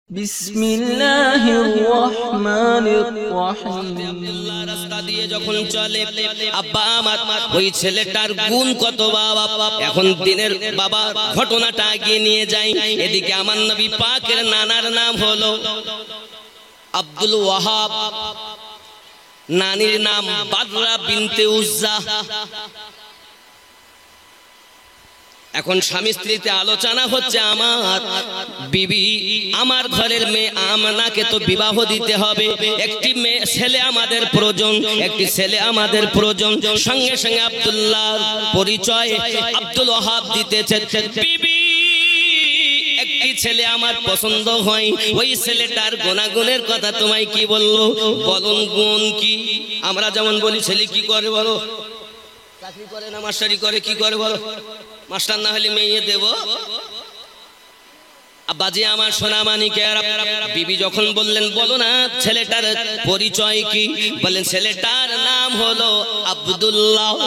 বিসমিল্লাহির রহমানির রহিম। রাস্তা দিয়ে যখন চলে আব্বা আমার ওই ছেলেটার গুণ কত বাবা। এখন দিনের বাবা ঘটনাটা এগিয়ে নিয়ে যাই। এদিকে আমার নবী পাকের নানার নাম হলো আব্দুল ওয়াহাব, নানির নাম বাদরা বিনতে উজ্জা। এখন স্বামী স্ত্রীতে আলোচনা হচ্ছে, আমার বিবি আমার ঘরের মেয়ে আমনাকে তো বিবাহ দিতে হবে, একটি মেয়ে ছেলে আমাদের প্রয়োজন, একটি ছেলে আমাদের প্রয়োজন। সঙ্গে সঙ্গে আব্দুল্লাহর পরিচয় আব্দুল ওয়াহাব দিতেছে। বিবি একটি ছেলে আমার পছন্দ হয়, ওই ছেলেটার গুণাগুণের কথা তোমায় কি বললো, বলুন গুণ কি? আমরা যেমন বলি ছেলে কি করে বলো, চাকরি করে না মাস্টারি করে, কি করে বলো? মাস্টার না হলে মেয়ে দেব। আব্বাজি আমার সোনামানিকে বিবি যখন বললেন বলো না ছেলেটার পরিচয় কি, বললেন ছেলেটার নাম হলো আব্দুল্লাহ,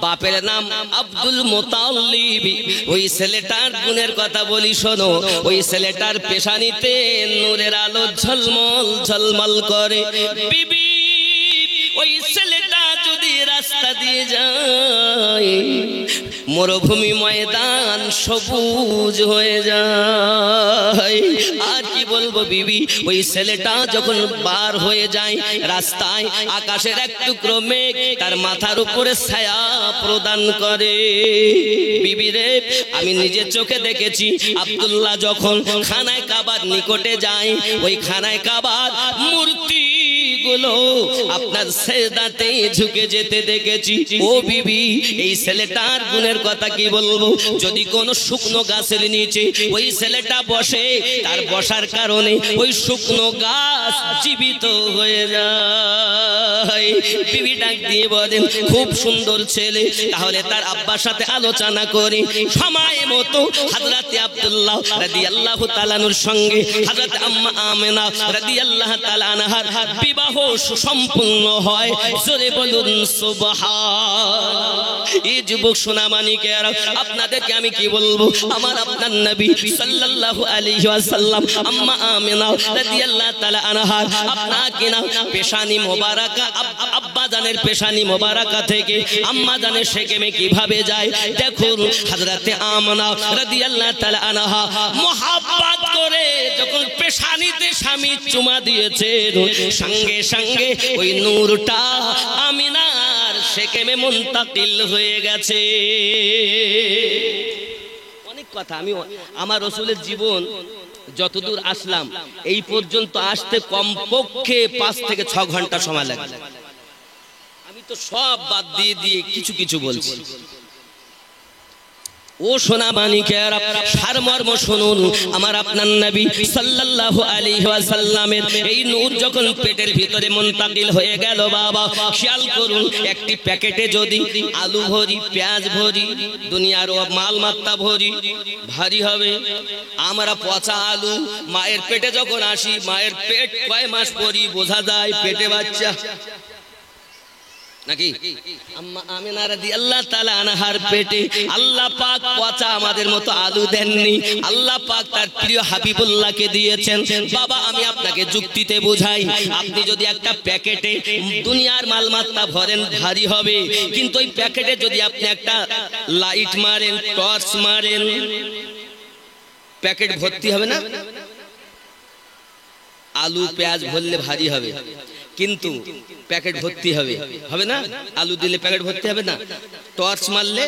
বাপের নাম আব্দুল মুতাল্লিব। ওই ছেলেটার গুণের কথা বলি শোনো, ওই ছেলেটার পেশানিতে নূরের আলো ঝলমল ঝলমল করে। বিবি ওই ছেলেটা যদি রাস্তা দিয়ে যায় মরুভূমি ময়দান সবুজ হয়ে যায়। আর কি বলবো বিবি, ওই ছেলেটা যখন বার হয়ে যায় রাস্তায়, আকাশের এক টুকরো মেঘ তার মাথার উপরে ছায়া প্রদান করে। বিবি রে, আমি নিজের চোখে দেখেছি আব্দুল্লাহ যখন খানায় কাবার নিকটে যায়, ওই খানায় কাবার মূর্তি গুলো আপনার সেজদাতে ঝুঁকে যেতে দেখেছি। ও বিবি, এই ছেলেটার গুণের কথা কি বলবো, যদি কোনো শুকনো গাছের নিচে ওই ছেলেটা বসে, তার বসার কারণে ওই শুকনো গাছ জীবিত হয়ে যায়। বিবি ডাক দিয়ে বলেন খুব সুন্দর ছেলে, তাহলে তার আব্বার সাথে আলোচনা করি। সময় মতো হযরত আব্দুল্লাহ রাদিয়াল্লাহু তাআলা আনহুর সঙ্গে হযরত আম্মা আমেনা রাদিয়াল্লাহু তাআলা আনহার বিবাহ সুসম্পন্ন হয়। জোরে বলুন সুবহান। এই যুবক সোনামানিকেরা, আপনাদেরকে আমি কি বলবো, আমার আপনার নবী সাল্লাল্লাহু আলাইহি ওয়াসাল্লাম আম্মা আমেনা রাদিয়াল্লাহু তাআলা আনহার আপনাকে না পেশানি মোবারকা, আব্বা জানের পেশানি মোবারকা থেকে আম্মা জানের সেকেমে কিভাবে যায় দেখুন। হযরতে আমেনা রাদিয়াল্লাহু তাআলা আনহা মুহাব্বত করে যখন পেশানিতে স্বামী চুমা দিয়েছে, সঙ্গে সঙ্গে ওই নূরটা আমিনার সেকেমে মুনতাকিল হয়ে গেছে। অনেক কথা, আমি আমার রাসূলের জীবন যতদূর আসলাম এই পর্যন্ত আসতে কমপক্ষে 5 থেকে 6 ঘন্টা সময় লাগে। আমি তো সব বাদ দিয়ে দিয়ে কিছু কিছু বলছি। ও সোনা মানিকেরা, সারমর্ম শুনুন। আমার আপনার নবী সাল্লাল্লাহু আলাইহি ওয়াসাল্লামের এই নূর যখন পেটের ভিতরে মুনতাকিল হয়ে গেল বাবা, খেয়াল করুন, একটি প্যাকেটে যদি আলু ভরি, পেঁয়াজ ভরি, দুনিয়ার মাল মাত্তা ভরি, ভারী হবে। আমরা পচা আলু মায়ের পেটে যখন আসি, মায়ের পেট কয় মাস পরই বোঝা যায় পেটে বাচ্চা নাকি। আম্মা আমিনা রাদিয়াল্লাহু তাআলা আনহার পেটে আল্লাহ পাক পচা আমাদের মতো আলু দেননি, আল্লাহ পাক তার প্রিয় হাবিবুল্লাহকে দিয়েছেন। বাবা আমি আপনাকে যুক্তিতে বোঝাই, আপনি যদি একটা প্যাকেটে দুনিয়ার মালমাত্তা ভরেন ভারী হবে, কিন্তু ওই প্যাকেটে যদি আপনি একটা লাইট মারেন, টর্চ মারেন, প্যাকেট ভর্তি হবে না? আলু পেঁয়াজ ভরলে ভারী হবে, কিন্তু প্যাকেট ভর্তি হবে, হবে না? আলু দিলে প্যাকেট ভর্তি হবে না? টর্চ মারলে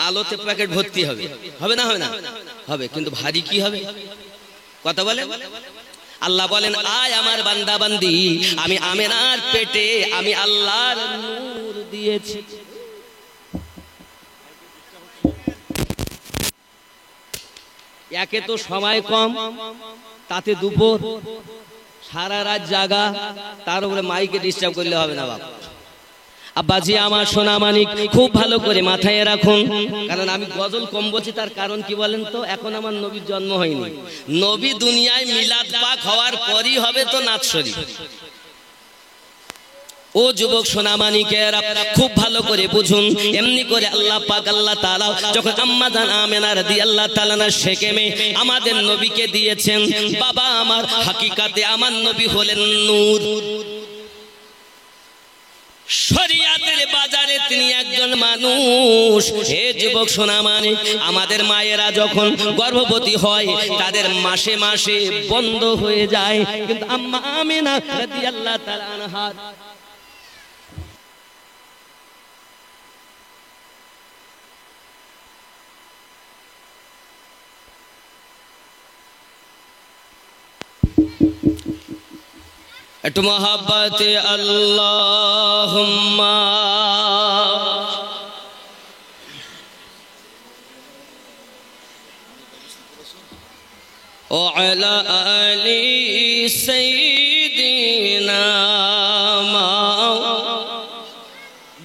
আলোতে প্যাকেট ভর্তি হবে, হবে না? হবে না? হবে, কিন্তু ভারী কি হবে? কথা বলেন। আল্লাহ বলেন, আয় আমার বান্দা বান্দি, আমি আমেনার পেটে আমি আল্লাহর নূর দিয়েছি। একে তো সময় কম, তাতে দুপুর, সারা রাত জাগা, তার উপরে মাইকে ডিস্টার্ব করলে হবে না বাবা। আব্বাজি আমার সোনা মানিক, খুব ভালো করে মাথায় রাখুন, কারণ আমি গজল কম বলছি, তার কারণ কি বলেন তো, এখন আমার নবীর জন্ম হয়নি। নবী দুনিয়ায় মিলাদ পাক হওয়ার পরই হবে তো নাচ শরীফ। ও যুবক সোনামানিকেরা খুব ভালো করে বুঝুন, এমনি করে আল্লাহ পাক আল্লাহ তাআলা যখন আম্মা জান আমেনা রাদিয়াল্লাহু তাআলা না শেকেমে আমাদের নবীকে দিয়েছেন, বাবা আমার হাকিকাতে আমার নবী হলেন নূর। শরিয়াতের বাজারে তিনি একজন মানুষ। হে যুবক সোনামানি, আমাদের মায়েরা যখন গর্ভবতী হয় তাদের মাসে মাসে বন্ধ হয়ে যায়, কিন্তু আম্মা আমেনা রাদিয়াল্লাহু তাআলা আনহা একটু মহাব্বতে আল্লাহুম্মা ও আলা আলি সাইয়্যিদিনা।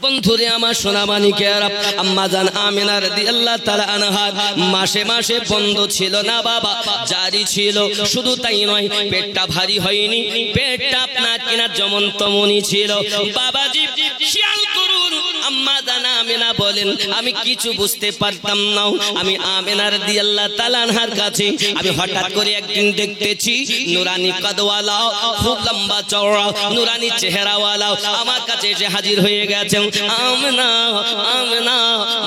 বন্ধুরে আমার সোনামানিকেরা, আম্মা জান আমেনা রাদিয়াল্লাহু তাআলা আনহা মাসে মাসে বন্ধ ছিল না বাবা, জারি ছিল। শুধু তাই নয়, পেটটা ভারী হয়নি, পেটটা আপনার কিনা যেমন তেমনই ছিল। বাবাজি খেয়াল করুন, আম্মা জান আমেনা বলেন আমি কিছু বুঝতে পারতাম না। আমি আমেনা রাদিয়াল্লাহু তাআলা আনহার কাছে আমি হঠাৎ করে একদিন দেখতেছি নুরানি কদওয়ালা, খুব লম্বা চওড়া নুরানি চেহারাওয়ালা আমার কাছে এসে হাজির হয়ে গেছেন। আমেনা আমেনা,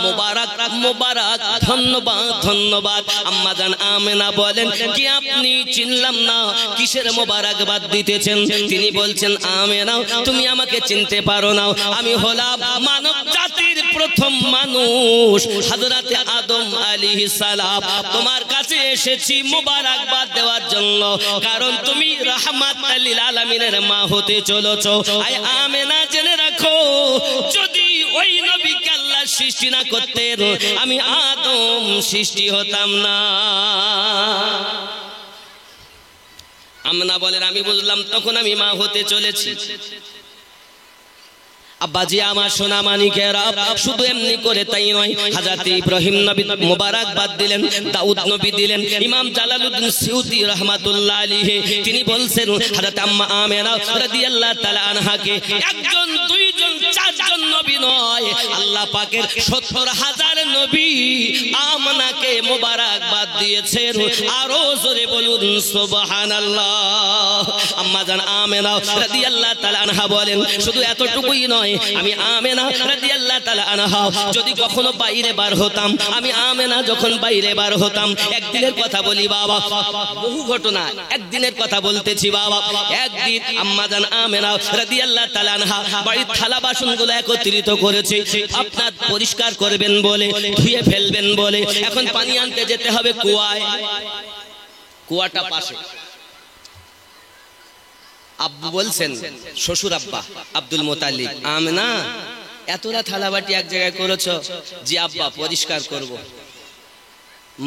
মোবারক মোবারক, ধন্যবাদ ধন্যবাদ। আম্মা জান আমেনা বলেন কি আপনি চিনলাম না, কিসের মোবারকবাদ দিতেছেন? তিনি বলছেন আমেনা তুমি আমাকে চিনতে পারো না, আমি হলাম মানব জাতির প্রথম মানুষ হযরতে আদম আলাইহিস সালাম। তোমার কাছে এসেছি মোবারকবাদ দেওয়ার জন্য, কারণ তুমি রাহমাতুল লিল আলামিনের মা হতে চলেছো। আয় আমেনা জেনে রাখো, যদি ওই নবীকে আল্লাহ সৃষ্টি না করতেন আমি আদম সৃষ্টি হতাম না। আমেনা বলেন আমি বুঝলাম তখন আমি মা হতে চলেছি। আব্বাজি আমার সোনামানিকেরা, শুধু এমনি করে তাই নয়, হযরত ইব্রাহিম নবী মোবারকবাদ দিলেন, দাউদ নবী দিলেন। ইমাম জালালউদ্দিন সিউতি রাহমাতুল্লাহ আলাইহি তিনি বলছেন হযরত আম্মা আমেনা রাদিয়াল্লাহু তাআলা আনহাকে একজন, দুইজন, চারজন নবী নয়, আল্লাহ পাকের ৭০,০০০ নবী আমেনাকে মোবারকবাদ দিয়েছেন। আরো জোরে বলুন সুবহানাল্লাহ। আম্মা জান আমেনা রাদিয়াল্লাহু তাআলা আনহা বলেন শুধু এতটুকুই নয়, আমি আমেনা রাদিয়াল্লাহু তাআলা আনহা যদি কখনো বাইরে বার হতাম, আমি আমেনা যখন বাইরে বার হতাম, একদিনের কথা বলি বাবা, বহু ঘটনা, একদিনের কথা বলতেছি বাবা। একদিন আম্মা জান আমেনা রাদিয়াল্লাহু তাআলা আনহা বাড়ির থালা বাসনগুলো একত্রিত করেছে, আপনার পরিষ্কার করবেন বলে, ধুয়ে ফেলবেন বলে। এখন পানি আনতে যেতে হবে কুয়ায়, কুয়াটা পাশে। আব্বু বলছেন, শ্বশুর আব্বা আব্দুল মুতালিব, আমেনা এতটা থালাবাটি এক জায়গায় করেছো? জি আব্বা পরিষ্কার করব।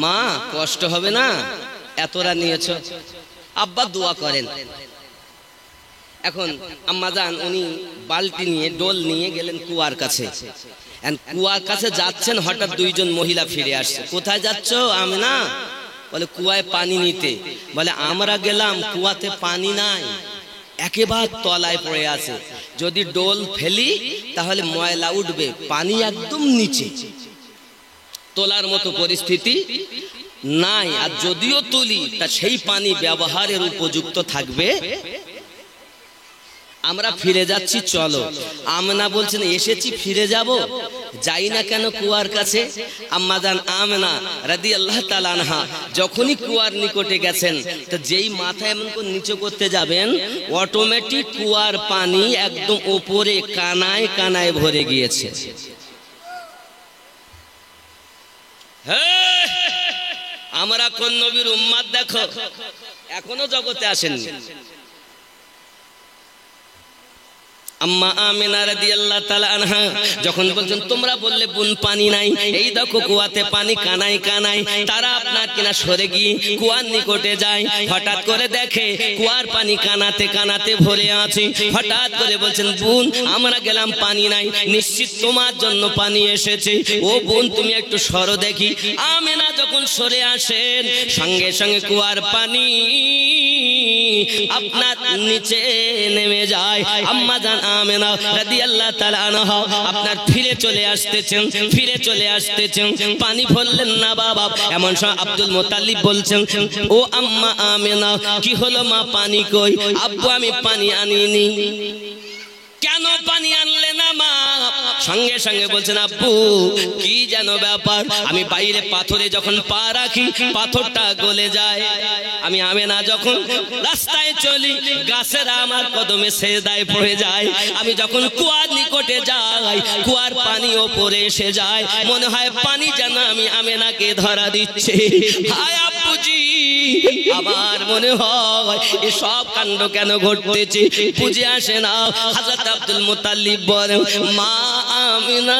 মা কষ্ট হবে না, এতটা নিয়েছো? আব্বা দোয়া করেন। এখন আম্মা জান উনি বালতি নিয়ে, ডোল নিয়ে গেলেন কুয়ার কাছে। কুয়ার কাছে যাচ্ছেন, হঠাৎ দুইজন মহিলা ফিরে আসছে। কোথায় যাচ্ছ আমেনা? বলে কুয়ায় পানি নিতে। বলে আমরা গেলাম কুয়াতে পানি নাই, একেবারে তলায় পড়ে আছে, যদি ডোল ফেলি তাহলে ময়লা উঠবে, পানি একদম নিচে, তোলার মতো পরিস্থিতি নাই। আর যদিও তুলি তা সেই পানি ব্যবহারের উপযুক্ত থাকবে। আমরা ফিরে যাচ্ছি, চলো। আমেনা বলছেন এসেছি ফিরে যাব, যাই না কেন কুয়ার কাছে? আম্মা জান আমেনা রাদিয়াল্লাহু তাআলা আনহা যখনই কুয়ার নিকটে গেছেন, তো যেই মাথা এমন করে নিচে করতে যাবেন, অটোমেটিক কুয়ার পানি একদম উপরে কানায় কানায় ভরে গিয়েছে। আমরা কোন নবীর উম্মত দেখো, এখনো জগতে আসেননি। আম্মা আমেনা রাদিয়াল্লাহু তাআলা আনহা যখন বলছেন তোমরা বললে বোন পানি নাই, এই দেখো কুয়াতে পানি কানায় কানায়, তারা আপনার কিনা সরে গিয়ে কুয়ার নিকটে যায়। হঠাৎ করে দেখে কুয়ার পানি কানাতে কানাতে ভরে আছে। হঠাৎ করে বলছেন বোন আমরা গেলাম পানি নাই, নিশ্চিত তোমার জন্য পানি এসেছে, ও বোন তুমি একটু সরো দেখি। আমেনা যখন যখন সরে আসেন সঙ্গে সঙ্গে কুয়ার পানি আপনার নিচে নেমে যায়। আম্মা জান আমেনা রাদিয়াল্লাহু তাআলা আনহা আপনার ফিরে চলে আসতেছেন, পানি ভরলেন না বাবা। এমন সময় আব্দুল মুত্তালিব বলছেন, ও আম্মা আমেনা, কি হলো মা, পানি কই? আব্বু আমি পানি আনিনি। কেন পানি আনলে না মা? সঙ্গে সঙ্গে বলছেন, আব্বু কি যেন ব্যাপার, আমি বাইরে পাথরে যখন পা রাখি পাথরটা গলে যায়। আমি আমেনা যখন রাস্তায় চলি গাছেরা আমার কদমে সেজদায় পড়ে যায়। আমি যখন কুয়ার নিকটে যাই কুয়ার পানি ওপরে এসে যায়, মনে হয় পানি যেন আমি আমেনাকে ধরা দিচ্ছে। হায় আব্বুজি, আমার মনে হয় এসব কাণ্ড কেন ঘটতেছে বুঝে আসে না। হযরত আব্দুল মুত্তালিব বলেন, মা আমিনা,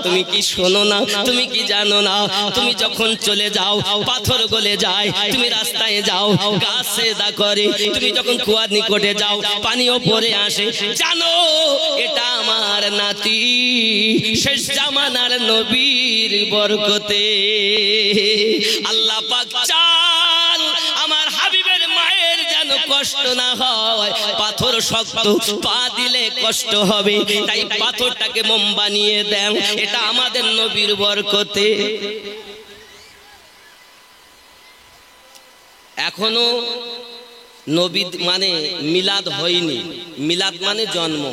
তুমি কি শোনো না, তুমি কি জানো না, তুমি যখন চলে যাও পাথর গলে যায়, তুমি রাস্তায় যাও গাছ সেজদা করে, তুমি যখন কুয়ার নিকটে যাও পানি ওপরে আসে, জানো এটা আমার নাতি শেষ জামানার নবীর বরকতে। আল্লাহ পাক চান আমার হাবিবের মায়ের যেন কষ্ট না হয়। পাথর শক্ত, পা দিলে কষ্ট হবে, তাই পাথরটাকে মোম বানিয়ে দেন, এটা আমাদের নবীর বরকতে। এখনো নবী মানে মিলাদ হয়নি। মিলাদ মানে জন্ম।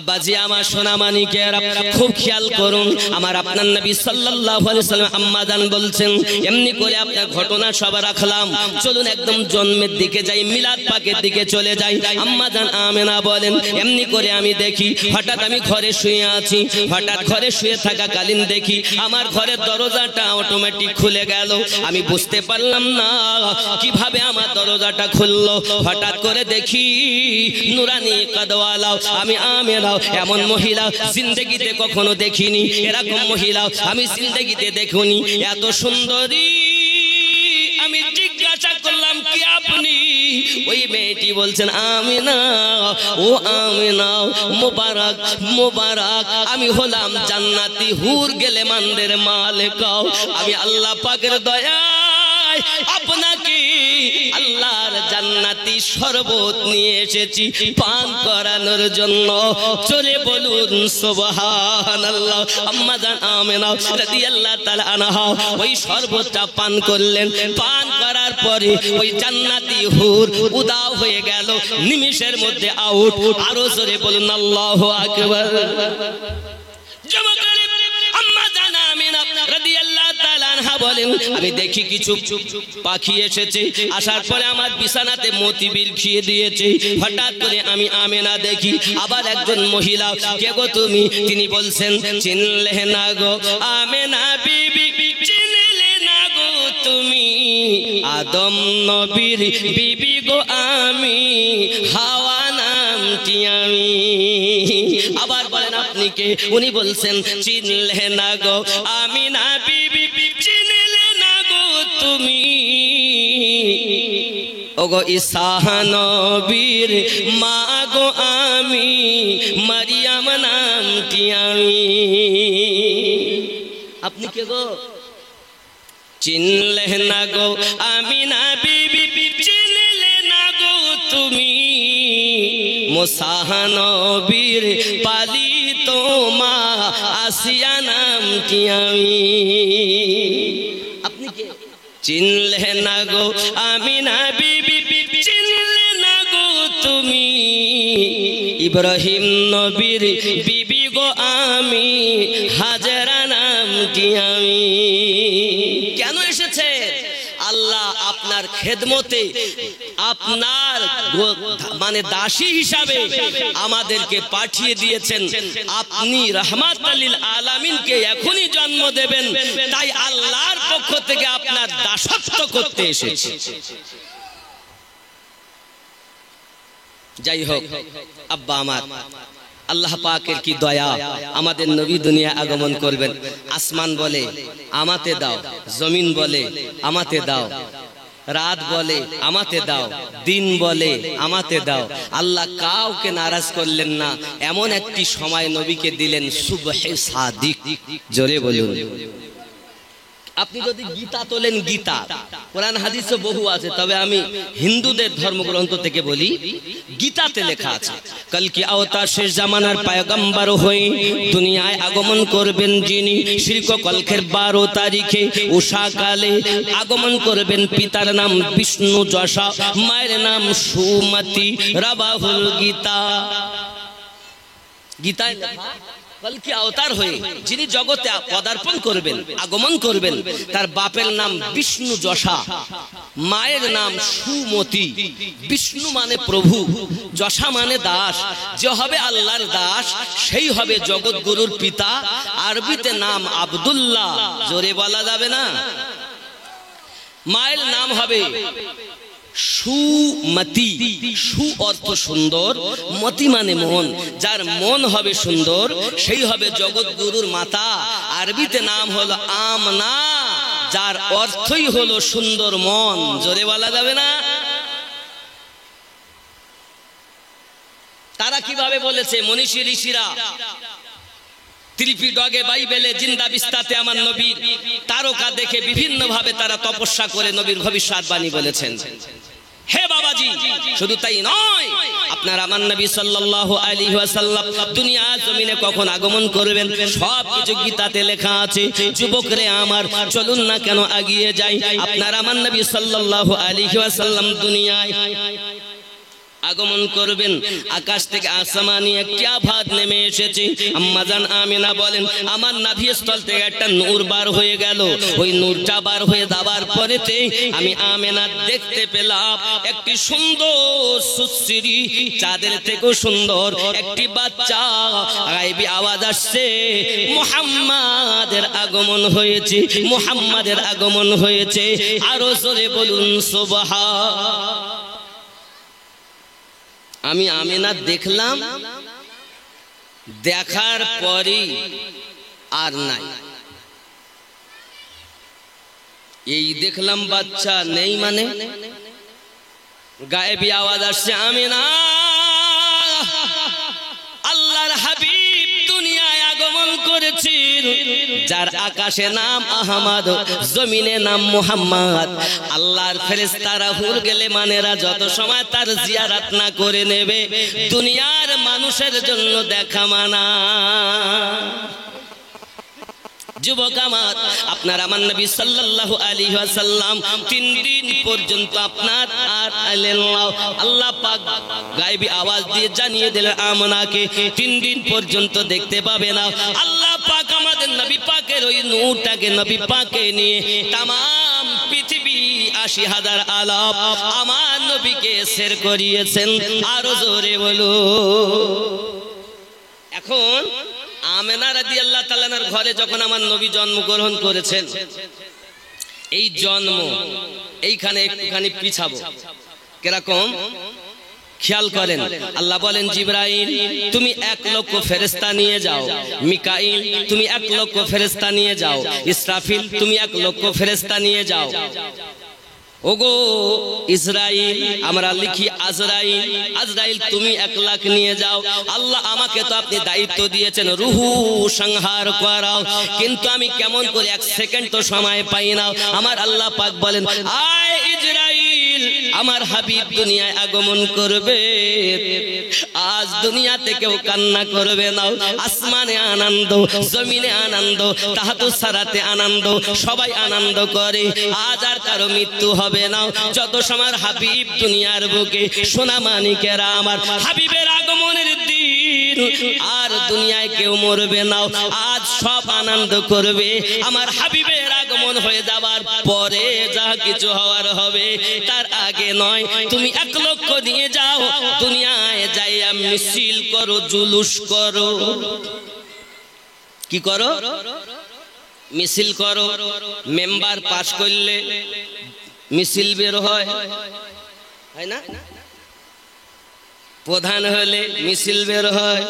আব্বাজি আমার সোনা মানিকেরা খুব খেয়াল করুন, আমার আপনার নবী সাল্লাল্লাহু আলাইহি সাল্লাম আম্মা জান বলছেন, এমনি করে আপনার ঘটনা সব রাখলাম, চলুন একদম জন্মের দিকে যাই, মিলাদ পাকের দিকে চলে যাই। আম্মা জান আমেনা বলেন, এমনি করে আমি দেখি হঠাৎ আমি ঘরে শুয়ে আছি, হঠাৎ ঘরে শুয়ে থাকাকালীন দেখি আমার ঘরের দরজাটা অটোমেটিক খুলে গেল। আমি বুঝতে পারলাম না কিভাবে আমার দরজাটা খুললো। হঠাৎ করে দেখি নুরানি কাদওয়ালা আমি আমেনা, এমন মহিলা জিন্দেগিতে কখনো দেখিনি, এরকম মহিলা আমি জিন্দেগিতে দেখিনি, এত সুন্দরী। আমি জিজ্ঞাসা করলাম, কি আপনি? ওই মেয়েটি বলছেন, আমিনা, ও আমিনা, মোবারক মোবারক, আমি হলাম জান্নাতি হুর গেলেমানদের মালিকা। আমি আল্লাহ পাকের দয়ায় আপনাকে আল্লাহর জান্নাতি শরবত নিয়ে এসেছি পান করানোর জন্য। চলে বলুন সুবহানাল্লাহ। আম্মা জান আমেনা রাদিয়াল্লাহু তাআলা আনহা ওই শরবতটা পান করলেন। পান করার পরে ওই জান্নাতি হুর উদাও হয়ে গেল, নিমিষের মধ্যে আউট। আরো জোরে বলুন আল্লাহু আকবার। আমি দেখি কিছু পাখি এসেছে, আসার পরে আমার বিছানাতে মতিবির খেয়ে দিয়েছে। হঠাৎ করে আমি আমেনা দেখি আবার একজন মহিলা, কে গো তুমি? তিনি বলছেন, চিনলে না গো আমেনা বিবি, চিনলে না গো তুমি আদম নবীর বিবি গো আমি, হাওয়া নামটি আমি। আবার বলেন আপনি কে? উনি বলছেন, চিনলে না গো আমিনা বিবি, চিনলে না গো তুমি ওগো ঈসা নবীর মা গো আমি, মারিয়াম নামটি আমি। আপনি কে গো? চিনলে না গো আমিনা বিবি, চিনলে না গো তুমি মুসা নবীর পালিত মা আসিয়া নামটি আমি। আপনি কে? চিনলে না গো আমিনা বিবি, চিনলে না গো তুমি ইব্রাহিম নবীর বিবি গো আমি, হাজেরা নামটি আমি। কেন এসেছে? আল্লাহ আপনার খেদমতে, আপনার মানে দাসী হিসাবে আমাদেরকে পাঠিয়ে দিয়েছেন। আপনি রাহমাতুল লিল আলামিনকে এখনই জন্ম দেবেন, তাই আল্লাহর পক্ষ থেকে আপনার দাসত্ব করতে এসেছে। যাই হোক আব্বা আমার, আল্লাহ পাকের কি দয়া, আমাদের নবী দুনিয়া আগমন করবেন। আসমান বলে আমাতে দাও, জমিন বলে আমাতে দাও, রাত বলে আমাতে দাও, দিন বলে আমাতে দাও। আল্লাহ কাউকে নারাজ করলেন না, এমন একটি সময় নবীকে দিলেন সুবহে সাদিক। জোরে বলুন। আপনি যদি গীতা তোলেন, গীতা কোরআন হাদিসে বহু আছে, তবে আমি হিন্দুদের ধর্মগ্রন্থ থেকে বলি, গীতাতে লেখা আছে কাল কি আওতার শেষ জামানার পয়গম্বর হয়ে দুনিয়ায় আগমন করবেন যিনি, শিরক কলখের 12 তারিখে উষাকালে আগমন করবেন। পিতার নাম বিষ্ণু যশা, মায়ের নাম সুমতি, রাবাহুল গীতা। গীতায় লেখা কলকি অবতার হয়ে যিনি জগতে পদার্পণ করবেন, আগমন করবেন, তার বাপের নাম বিষ্ণু যশা, মায়ের নাম সুমতি। বিষ্ণু মানে প্রভু, যশা মানে দাস। যে হবে আল্লাহর দাস সেই হবে জগৎগুরুর পিতা। আরবিতে নাম আব্দুল্লাহ, জোরে বলা যাবে না। মায়ের নাম হবে সুমতি। সু অর্থ সুন্দর, মতি মানে মন। যার মন হবে সুন্দর সেই হবে জগৎগুরুর মাতা। আরবিতে নাম হলো আমনা, যার অর্থই হলো সুন্দর মন। জোরে বলা যাবে না। তারা কিভাবে বলেছে মনীষী ঋষিরা, ত্রিপিটকে বাইবেলে জিন্দা বিস্তাতে আমার নবীর তারকা দেখে বিভিন্ন ভাবে তারা তপস্যা করে নবীর ভবিষ্যৎবাণী বলেছেন। হে বাবাজি, শুধু তাই নয়, আপনার আমার নবী সাল্লাল্লাহু আলাইহি ওয়াসাল্লাম দুনিয়া জমিনে কখন আগমন করবেন সব কিছু গীতাতে লেখা আছে। যুবকরে আমার, চলুন না কেন এগিয়ে যাই। আপনার আমার নবী সাল্লাল্লাহু আলাইহি ওয়াসাল্লাম দুনিয়ায় আগমন করবেন। আকাশ থেকে আসমানি একটি আভাত নেমে এসেছে। আম্মা জান আমিনা বলেন, আমার নাভি স্থল থেকে একটা নূর বার হয়ে গেল। ওই নূরটা বার হয়ে যাবার পরেতে আমি আমিনা দেখতে পেলাম একটি সুন্দর সুশ্রী, চাঁদের থেকেও সুন্দর একটি বাচ্চা। গায়বী আওয়াজ আসছে, মুহাম্মাদের আগমন হয়েছে, মুহাম্মাদের আগমন হয়েছে। আরো জোরে বলুন সুবহান। আমি আমিনা দেখলাম, দেখার পরই আর নাই। এই দেখলাম বাচ্চা নেই, মানে গায়েবী আওয়াজ আসছে, আমিনা আল্লাহর হাবিব দুনিয়ায় আগমন করেছেন, যার আকাশে নাম আহমদ, জমিনে নাম মুহাম্মদ। আল্লাহর ফেরেশতারা হুর গেলে মানেরা যত সময় তার জিয়ারত না করে নেবে, দুনিয়ার মানুষের জন্য দেখা মানা। যুবক আমার, আপনার আমার নবী সাল্লাল্লাহু আলাইহি ওয়াসাল্লাম 3 দিন পর্যন্ত আপনার আর আল্লাহ পাক গায়বী আওয়াজ দিয়ে জানিয়ে দিলেন আমনাকে 3 দিন পর্যন্ত দেখতে পাবে না। আল্লাহ পাক আমাদের নবী পাকের ওই নূরটাকে নবী পাকে নিয়ে তাম পৃথিবী ৮০,০০০ আলাপ আমার নবীকে শের করিয়েছেন। আরো জোরে বলো। এখন আমেনা রাদিয়াল্লাহু তাআলা আনহার ঘরে যখন আমার নবী জন্মগ্রহণ করেছেন, এই জন্ম এইখানে একটুখানি পিছাবো, কিরকম খেয়াল করেন। আল্লাহ বলেন, জিবরাইল তুমি 1 লক্ষ ফেরেশতা নিয়ে যাও, মিকাইল তুমি 1 লক্ষ ফেরেশতা নিয়ে যাও, ইসরাফিল তুমি 1 লক্ষ ফেরেশতা নিয়ে যাও। ওগো ইসরাইল, আমরা লিখি আজরাইল, আজরাইল তুমি 1 লাখ নিয়ে যাও। আল্লাহ আমাকে তো আপনি দায়িত্ব দিয়েছেন রুহু সংহার করাও, কিন্তু আমি কেমন করে 1 সেকেন্ড তো সময় পাই না। আমার আল্লাহ পাক বলেন, আয় ইসরাইল, আমার হাবিব দুনিয়ায় আগমন করবে, আজ দুনিয়াতে কেউ কান্না করবে না। আসমানে আনন্দ, জমিনে আনন্দ, তাহাতু সারাতে আনন্দ, সবাই আনন্দ করে। আজ আর কারো মৃত্যু হবে না। যত সময় হাবিব দুনিয়ার বুকে, সোনা মানিকেরা আমার হাবিবের আগমনের দিন, আর দুনিয়ায় কেউ মরবে না। আজ সব আনন্দ করবে। আমার হাবিবের আগমন হয়ে যাবার পরে যা কিছু হওয়ার হবে, তার আগে নয়। তুমি 1 লক্ষ নিয়ে যাও, দুনিয়ায় যাইয়া মিছিল করো, জুলুস করো। কি করো? মিছিল করো। মেম্বার পাস করলে মিছিল বের হয়, হয় না? প্রধান হলে মিছিল বের হয়,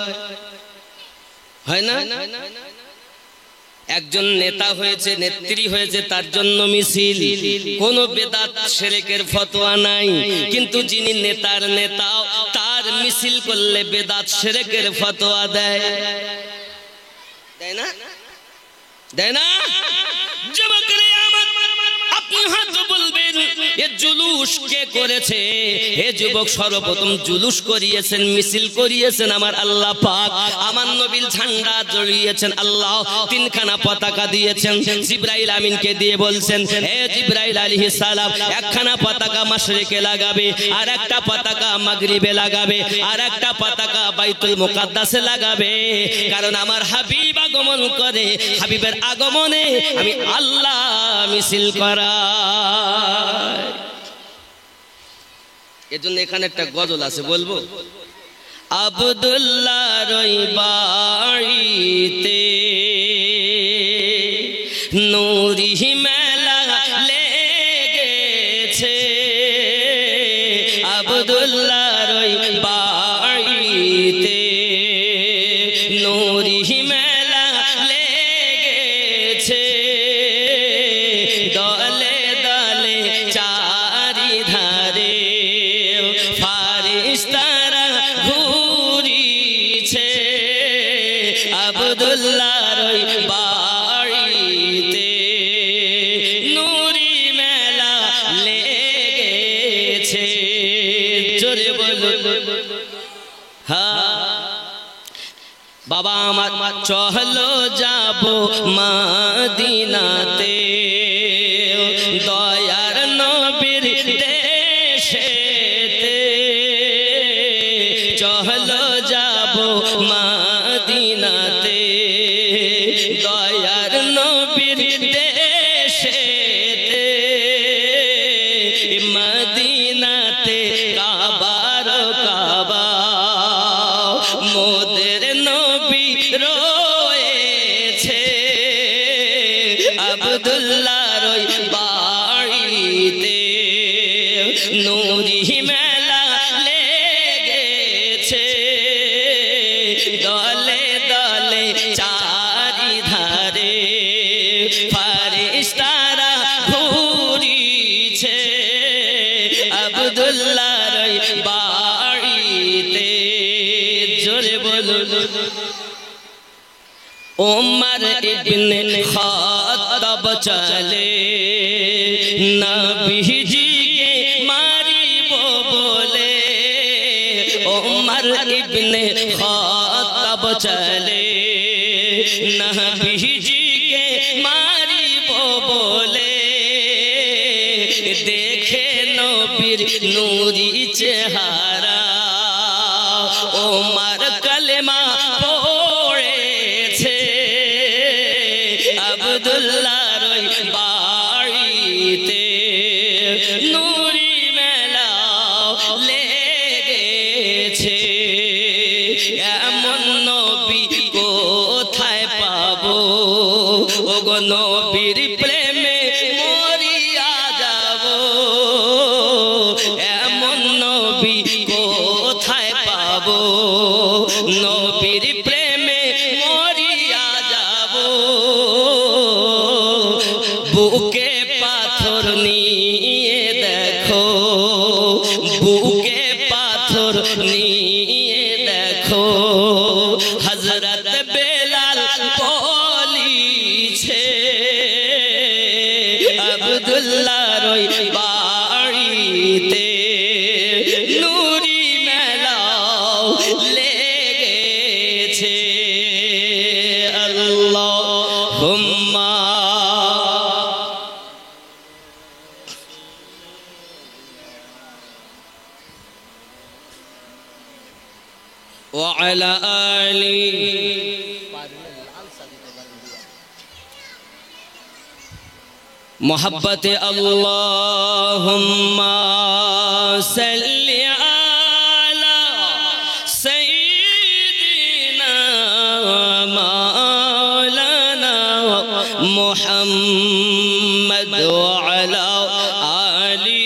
হয় না? একজন নেতা হয়েছে, নেত্রী হয়েছে, তার জন্য মিছিল। কোন বেদাত শিরকের ফতোয়া নাই, কিন্তু যিনি নেতার নেতা তার মিছিল করলে বেদাত শিরকের ফতোয়া দেয়, দেয় না? দেয় না? যুবকরা আমার, আপনি হয়তো বলবেন এ জুলুস কে করেছে? হে যুবক, সর্বপ্রথম জুলুস করিয়েছেন, মিছিল করিয়েছেন আমার আল্লাহ পাক। আমার নবীর ঝান্ডা জড়িয়েছেন আল্লাহ, তিনখানা পতাকা দিয়েছেন, জিবরাইল আমিনকে দিয়ে বলছেন, হে জিবরাইল আলাইহিস সালাম, একখানা পতাকা মাশরিকে লাগাবে, আর একটা পতাকা মাগরিবে লাগাবে, আর একটা পতাকা বাইতুল মুকাদ্দাসে লাগাবে, কারণ আমার হাবিব আগমন করে, হাবিবের আগমনে আমি আল্লাহ মিছিল করা। এজন্য এখানে একটা গজল আছে, বলবো? আব্দুল্লাহর বাড়িতে নূরি মেলা লেগেছে, আব্দুল্লাহর বাড়িতে নূরি মেলা লেগেছে, দলে দলে চারিধারে ফারিস্তারা ঘুরিছে, আব্দুল্লাহর বাড়িতে নূরি মেলা লেগেছে। জোরে বলুন হ্যাঁ। বাবা আমার চলো যাব মদিনাতে, দয়ার নবীর দেশেতে, চলো যাব মদিনাতে, দয়ার নবীর দেশেতে, মদিনাতে কাবার কাবা মোদের নবী রয়েছে, আব্দুল্লাহর বাড়িতে নূরি মেলা লেগেছে, দলে দলে চারিধারে ফারিস্তারা ঘুরিছে, আব্দুল্লাহর বাড়িতে। জোরে বলুন ওমর ইবনে খাত্তাব চলে নবীজিকে মারিব বলে, ওমর ইবনে খাত্তাব চলে নবীজিকে মারিব বলে, দেখে নবীর নূরি চেহারা ওমর কালেমা পড়েছে, আব্দুল্লাহর বাড়িতে নূরি মেলা লেগেছে। এমন নবী কোথায় পাবো, ওগো নবীর প্রেমে মরিয়া যাব, এমন নবী কোথায় পাবো, নবীর প্রেমে মরিয়া যাব, বুকে পাথর নিয়ে দেখো, বুকে পাথর নিয়ে দেখো, হযরত বেলাল বলিছে, আব্দুল্লাহর বাড়িতে নূরি মেলা লেগেছে। আল্লাহুম্মা ওয়া আলা আলি मोहब्बत अल्लाहुम्मा सल्ली अला सय्यिदिना मौलाना मुहम्मद व अला आलि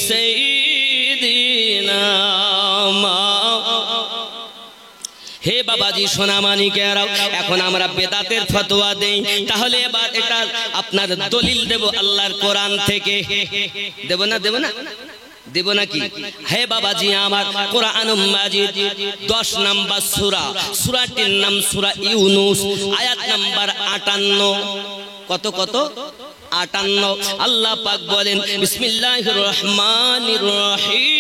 सय्यिदिना। हे बाबा বাবাজি সোনা মানিকেরা, এখন আমরা বেদাতের ফতোয়া দেই, তাহলে এবার এটা আপনার দলিল দেব আল্লাহর কোরআন থেকে। দেব না দেব না দেব নাকি? হে বাবাজি আমার, কোরআনুল মাজিদ 10 নম্বর সূরা, সূরাটির নাম সূরা ইউনূস, আয়াত নাম্বার 58। কত কত? 58। আল্লাহ পাক বলেন বিসমিল্লাহির রহমানির রহিম,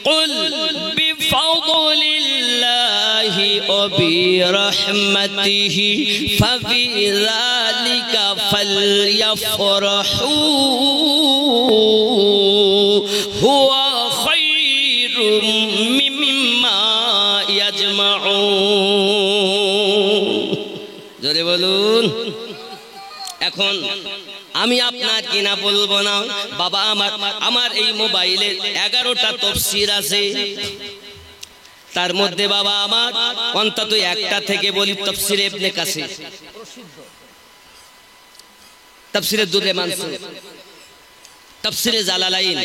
কুল বিফাদলিল্লাহি ওয়া বিরহমাতিহি ফাবিযালিকা ফালইফরাহু হুয়া খায়রুম মিম্মা ইয়াজমাউন। জোরে বলুন। এখন আমি আপনার কিনা বলবো না বাবা, আমার এই মোবাইলে 11টা তাফসীর আছে, তার মধ্যে বাবা আমার অন্তত একটা থেকে বলি তাফসীরে ইবনে কাসির, তাফসীরে দুররে মানসুর, তাফসীরে জালালাইন,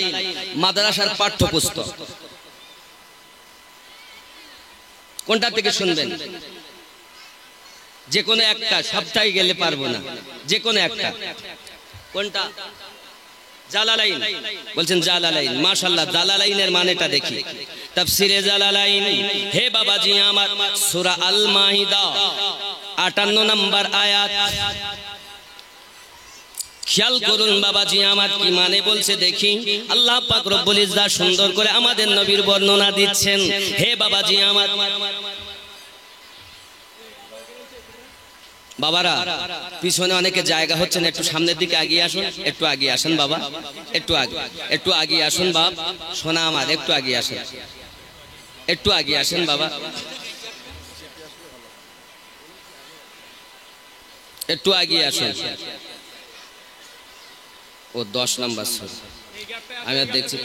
মাদ্রাসার পাঠ্যপুস্তক। কোনটা থেকে শুনবেন? যে কোনো একটা, সপ্তাহে গেলে পারবো না, যে কোনো একটা। কোনটা? জালালাইন বলছেন, জালালাইন, মাশাআল্লাহ। জালালাইনের মানেটা দেখি, তাফসীরে জালালাইন। হে বাবাজি আমার, সূরা আল মাইদা 58 নম্বর আয়াত, খেয়াল করুন বাবাজি আমার কি মানে বলছে দেখি। আল্লাহ পাক রব্বুল ইজ্জাত সুন্দর করে আমাদের নবীর বর্ণনা দিচ্ছেন। হে বাবাজি আমার, বাবারা পিছনে অনেকে জায়গা হচ্ছেন, একটু সামনের দিকে এগিয়ে আসুন, একটু এগিয়ে আসেন বাবা, একটু এগিয়ে আসুন বাপ, সোনা আমার, একটু এগিয়ে আসেন, একটু এগিয়ে আসেন বাবা, একটু এগিয়ে আসুন। ও 10 নম্বর সূরা, আমি দেখছি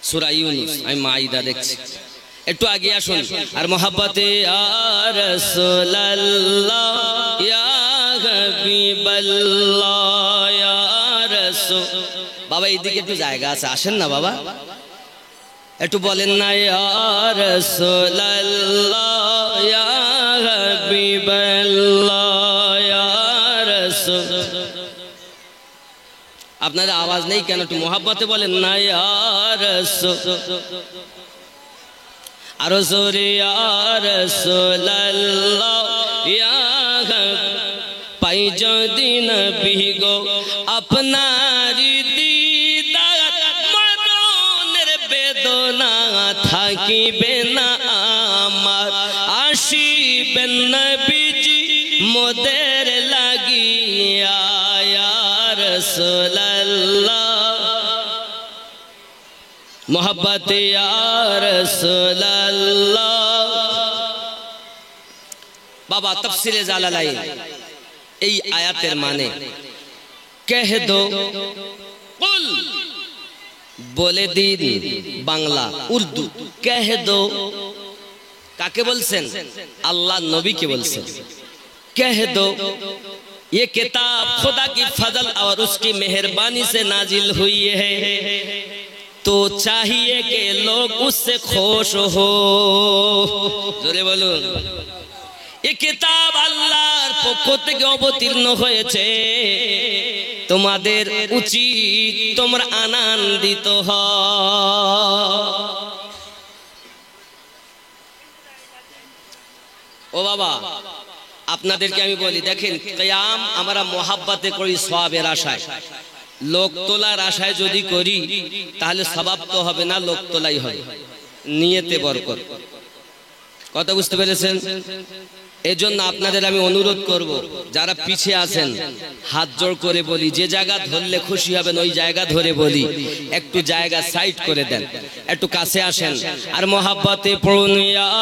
সূরা ইউনূস, আমি মাইদা দেখছি। একটু আগে আসুন আর মোহাব্বতে ইয়া রাসূলুল্লাহ ইয়া হাবিবাল্লাহ ইয়া রাসূল। বাবা এইদিকে একটু জায়গা আছে, আসেন না বাবা, একটু বলেন না ইয়া রাসূলুল্লাহ ইয়া হাবিবাল্লাহ ইয়া রাসূল। আপনাদের আওয়াজ নেই কেন? একটু মোহাব্বতে বলেন না ইয়া রাসূল। আরো জোরে ইয়া রাসূলুল্লাহ ইয়া পাই যদি নবী গো আপনার দিদার, মরণের বেদনা থাকিবে না আমার, আসিবেন নবীজি মোদের লাগিয়া ইয়া রাসূলুল্লাহ मोहब्बत या रसूल अल्लाह। बाबा तफसीरे जालालाइन এই আয়াতের মানে কহ দো কুল, বলে দিন বাংলা উর্দু, কহ দো কাকে বলছেন? আল্লাহ নবীকে বলছেন। कह दो ये किताब खुदा की फजल और उसकी मेहरबानी से नाजिल हुई है, तो चाहिए कि लोग उससे खुश हो। जोरे बोलो, ये किताब আল্লাহর পক্ষ থেকে অবতীর্ণ হয়েছে, তোমাদের উচিত তোমরা আনন্দিত হও। ও বাবা, আপনাদেরকে আমি বলি, দেখেন কিয়াম আমরা মোহাব্বতে করি সওয়াবের আশায়, লোক তোলার আশায় যদি করি তাহলে সওয়াব তো হবে না, লোক তোলাই হবে, নিয়তে বরকত। কথা বুঝতে পেরেছেন? এজন্য আপনাদের আমি অনুরোধ করব, যারা পিছিয়ে আছেন হাত জোড় করে বলি, যে জায়গা ধরলে খুশি হবেন ওই জায়গা ধরে বলি, একটু জায়গা সাইড করে দেন, একটু কাছে আসেন আর মোহাব্বতে পড়ুন ইয়া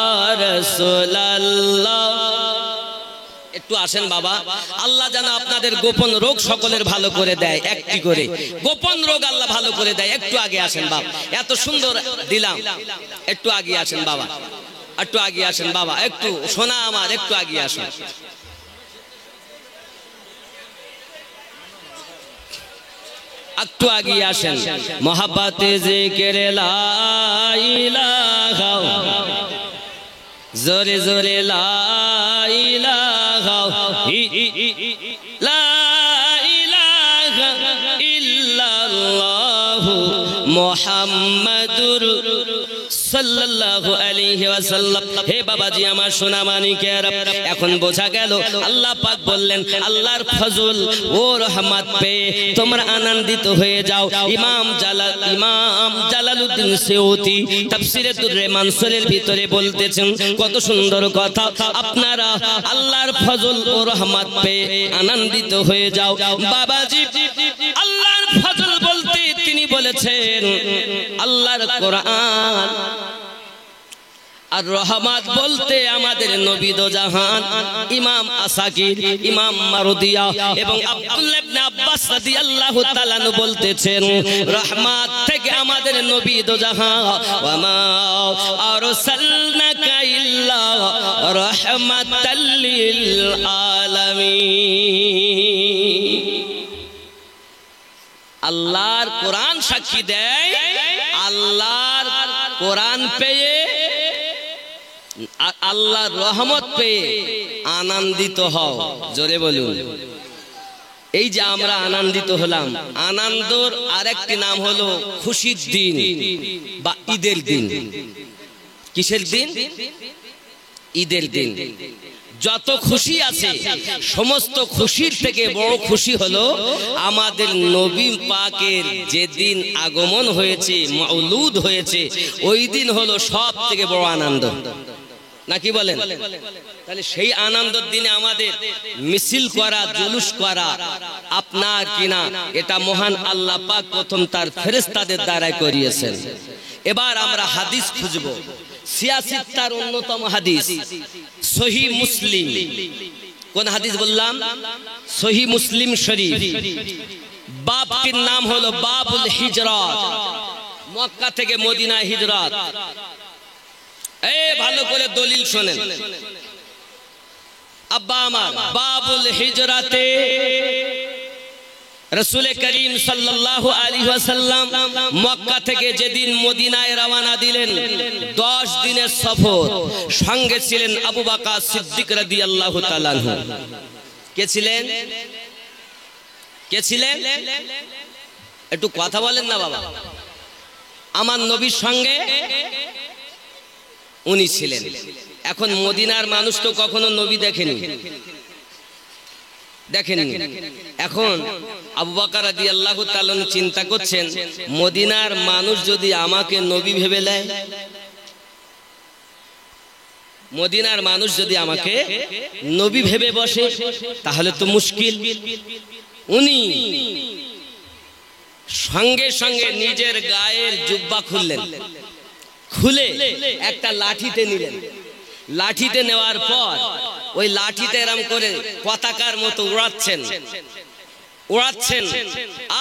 রাসূলুল্লাহ। একটু আসেন বাবা, আল্লাহ যেন আপনাদের গোপন রোগ সকলের ভালো করে দেয়, একটি করে গোপন রোগ আল্লাহ ভালো করে দেয়। একটু আগে আসেন বাবা, এত সুন্দর দিলাম, একটু আগে আসেন বাবা, একটু আগে আসেন বাবা, একটু সোনা আমার, একটু আগে আসেন। একটু আগিয়ে আসেন। মোহাব্বতে জিকিরে লা ইলাহা, জোরে জোরে লা ইলাহা লা ইলাহা ইল্লাল্লাহু মুহাম্মাদুর সাল্লাল্লাহু আলাইহি ওয়াসাল্লাম। হে বাবাজি আমার সোনা মানিকেরা, এখন বোঝা গেল আল্লাহ পাক বললেন আল্লাহর ফজল ও রহমত পেয়ে তোমরা আনন্দিত হয়ে যাও। ইমাম জালালউদ্দিন সিউতি তাফসিরে দুররে মানসুরের ভিতরে বলতেছেন কত সুন্দর কথা, আপনারা আল্লাহর ফজল ও রহমত পেয়ে আনন্দিত হয়ে যাও। বাবাজি আল্লাহর ফজল বলতে তিনি বলেছেন আল্লাহর কোরআন, আর রহমত বলতে আমাদের নবী দো জাহান ইমাম আসাকির, ইমাম মারুদিয়া এবং আব্দুল্লাহ ইবনে আব্বাস রাদিয়াল্লাহু তাআলা আনহু বলতেছেন রহমত থেকে আমাদের নবী দো জাহান ওয়া মা আরসালনাকা ইল্লা রাহমাতাল লিল আলামিন। আল্লাহর কোরআন সাক্ষী দেয় আল্লাহর কোরআন পেয়ে আল্লাহর রহমত পেয়ে আনন্দিত হও। জোরে বলুন। এই যে আমরা আনন্দিত হলাম, আনন্দর আরেকটি নাম হলো খুশির দিন বা ঈদের দিন। কিসের দিন? ঈদের দিন। যত খুশি আছে সমস্ত খুশির থেকে বড় খুশি হলো আমাদের নবী পাকের যেদিন আগমন হয়েছে, মাউলুদ হয়েছে, ওই দিন হলো সব থেকে বড় আনন্দ, নাকি বলেন? তাহলে সেই আনন্দের দিনে আমাদের মিছিল করা, জুলুস করা আপনার কিনা এটা মহান আল্লাহ পাক প্রথম তার ফেরেশতাদের দ্বারাই করিয়েছেন। এবার আমরা হাদিস খুঁজব। সিয়াসিত্তার অন্যতম হাদিস সহিহ মুসলিম। কোন হাদিস বললাম? সহিহ মুসলিম শরীফ। বাবটির নাম হলো বাবুল হিজরাত, মক্কা থেকে মদিনায় হিজরত। ভালো করে দলিল শোনেন আব্বা আমার। বাবুল হিজরাতে রাসূল করিম সাল্লাল্লাহু আলাইহি ওয়াসাল্লাম মক্কা থেকে যেদিন মদিনায় রওনা দিলেন 10 দিনের সফর, সঙ্গে ছিলেন আবু বকর সিদ্দিক রাদিয়াল্লাহু তাআলা আনহু। কে ছিলেন? কে ছিলেন? একটু কথা বলেন না বাবা। আমার নবীর সঙ্গে উনি ছিলেন। এখন মদিনার মানুষ তো কখনো নবী দেখেনি, এখন আবু বকর রাদিয়াল্লাহু তাআলা চিন্তা করছেন মদিনার মানুষ যদি আমাকে নবী ভেবে নেয়, মদিনার মানুষ যদি আমাকে নবী ভেবে বসে তাহলে তো মুশকিল। উনি সঙ্গে সঙ্গে নিজের গায়ের জুব্বা খুললেন, খুলে একটা লাঠিতে নিলেন। লাঠিতে নেওয়ার পর ওই লাঠিতে এরম করে পতাকার মতো উড়াচ্ছেন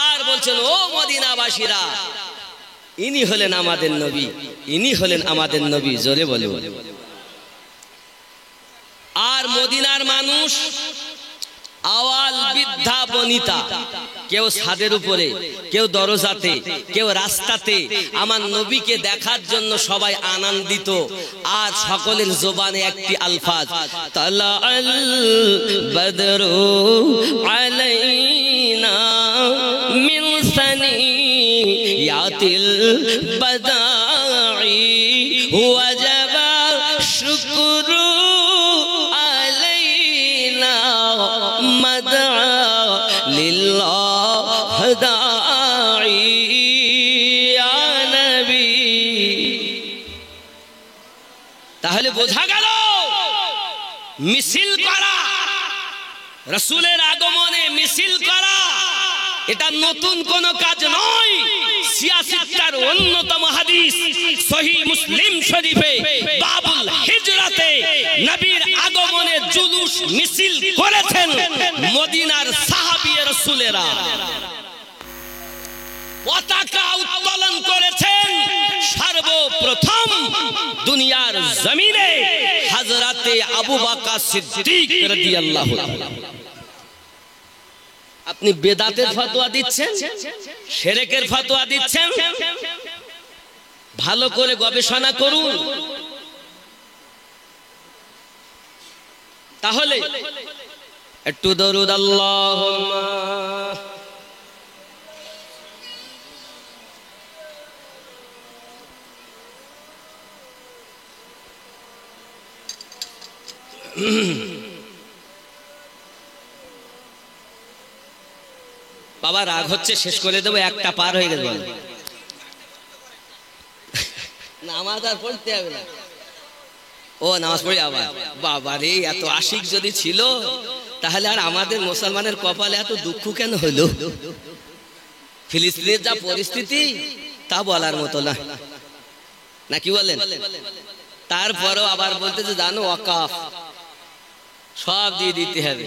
আর বলছেন ও মদিনাবাসীরা, ইনি হলেন আমাদের নবী, ইনি হলেন আমাদের নবী। জোরে বলে। আর মদিনার মানুষ আওয়াল বৃদ্ধা বনিতা, কেউ ছাদের উপরে, কেউ দরজাতে, কেউ রাস্তাতে আমার নবীকে দেখার জন্য সবাই আনন্দিত। আর সকলের জবানে একটি আলফাজ, তালাআল বদরু আলাইনা মিন সানিয়াতিল বদাই ওয়াজাবা শুকরু আলাইনা মাদআ লিল্লাহ দাঈ ইয়া নবী। তাহলে বোঝা গেল মিছিল করা, রাসূলের আগমনে মিছিল করা এটা নতুন কোন কাজ নয়। সিয়াসিত্তার অন্যতম হাদিস সহিহ মুসলিম শরীফে বাবুল হিজরাতে নবীর আগমনে জুলুস মিছিল করেছেন মদিনার সাহাবী রাসূলেরা, পতাকা উত্তোলন করেছেন সর্বপ্রথম দুনিয়ার জমিনে হযরতে আবু বকর সিদ্দিক রাদিয়াল্লাহু তাআলা। আপনি বেদাতের ফতোয়া দিচ্ছেন, শিরকের ফতোয়া দিচ্ছেন। ভালো করে গবেষণা করুন, তাহলে একটু দরুদ আল্লাহুম্মা। বাবা রাগ হচ্ছে, শেষ করে দেবো, একটা পার হয়ে গেছে। নামাজ আর পড়তে হবে না। ও নামাজ পড়ি আবার? বাবা রে, এত আশিক যদি ছিল তাহলে আর আমাদের মুসলমানের কপালে এত দুঃখ কেন হলো? ফিলিস্তিনের যা পরিস্থিতি তা বলার মতো না, নাকি বলেন? তারপরেও আবার বলতেছে জানো ওয়াকাফ সব দিয়ে দিতে হবে।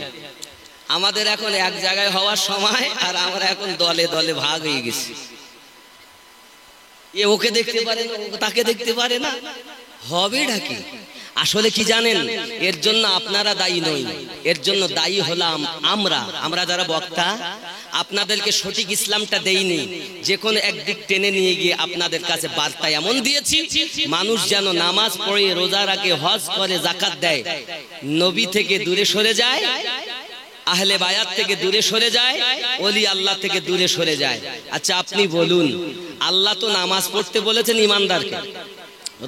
আমাদের এখন এক জায়গায় হওয়ার সময়, আর আমরা এখন দলে দলে ভাগ হয়ে গেছি। এ ওকে দেখতে পারে না, তাকে দেখতে পারে না, হবে নাকি? আসলে কি জানেন, এর জন্য আপনারা দায়ী নই, এর জন্য দায়ী হলাম আমরা যারা বক্তা। আপনাদেরকে সঠিক ইসলামটা দেইনি, যে কোনো একদিক টেনে নিয়ে গিয়ে আপনাদের কাছে বার্তা এমন দিয়েছি, মানুষ যেন নামাজ পড়ে, রোজা রাখে, হজ করে, যাকাত দেয়, নবী থেকে দূরে সরে যায়, আহলে বায়াত থেকে দূরে সরে যায়, ওলি আল্লাহ থেকে দূরে সরে যায়। আচ্ছা আপনি বলুন, আল্লাহ তো নামাজ পড়তে বলেছেন ইমানদারকে,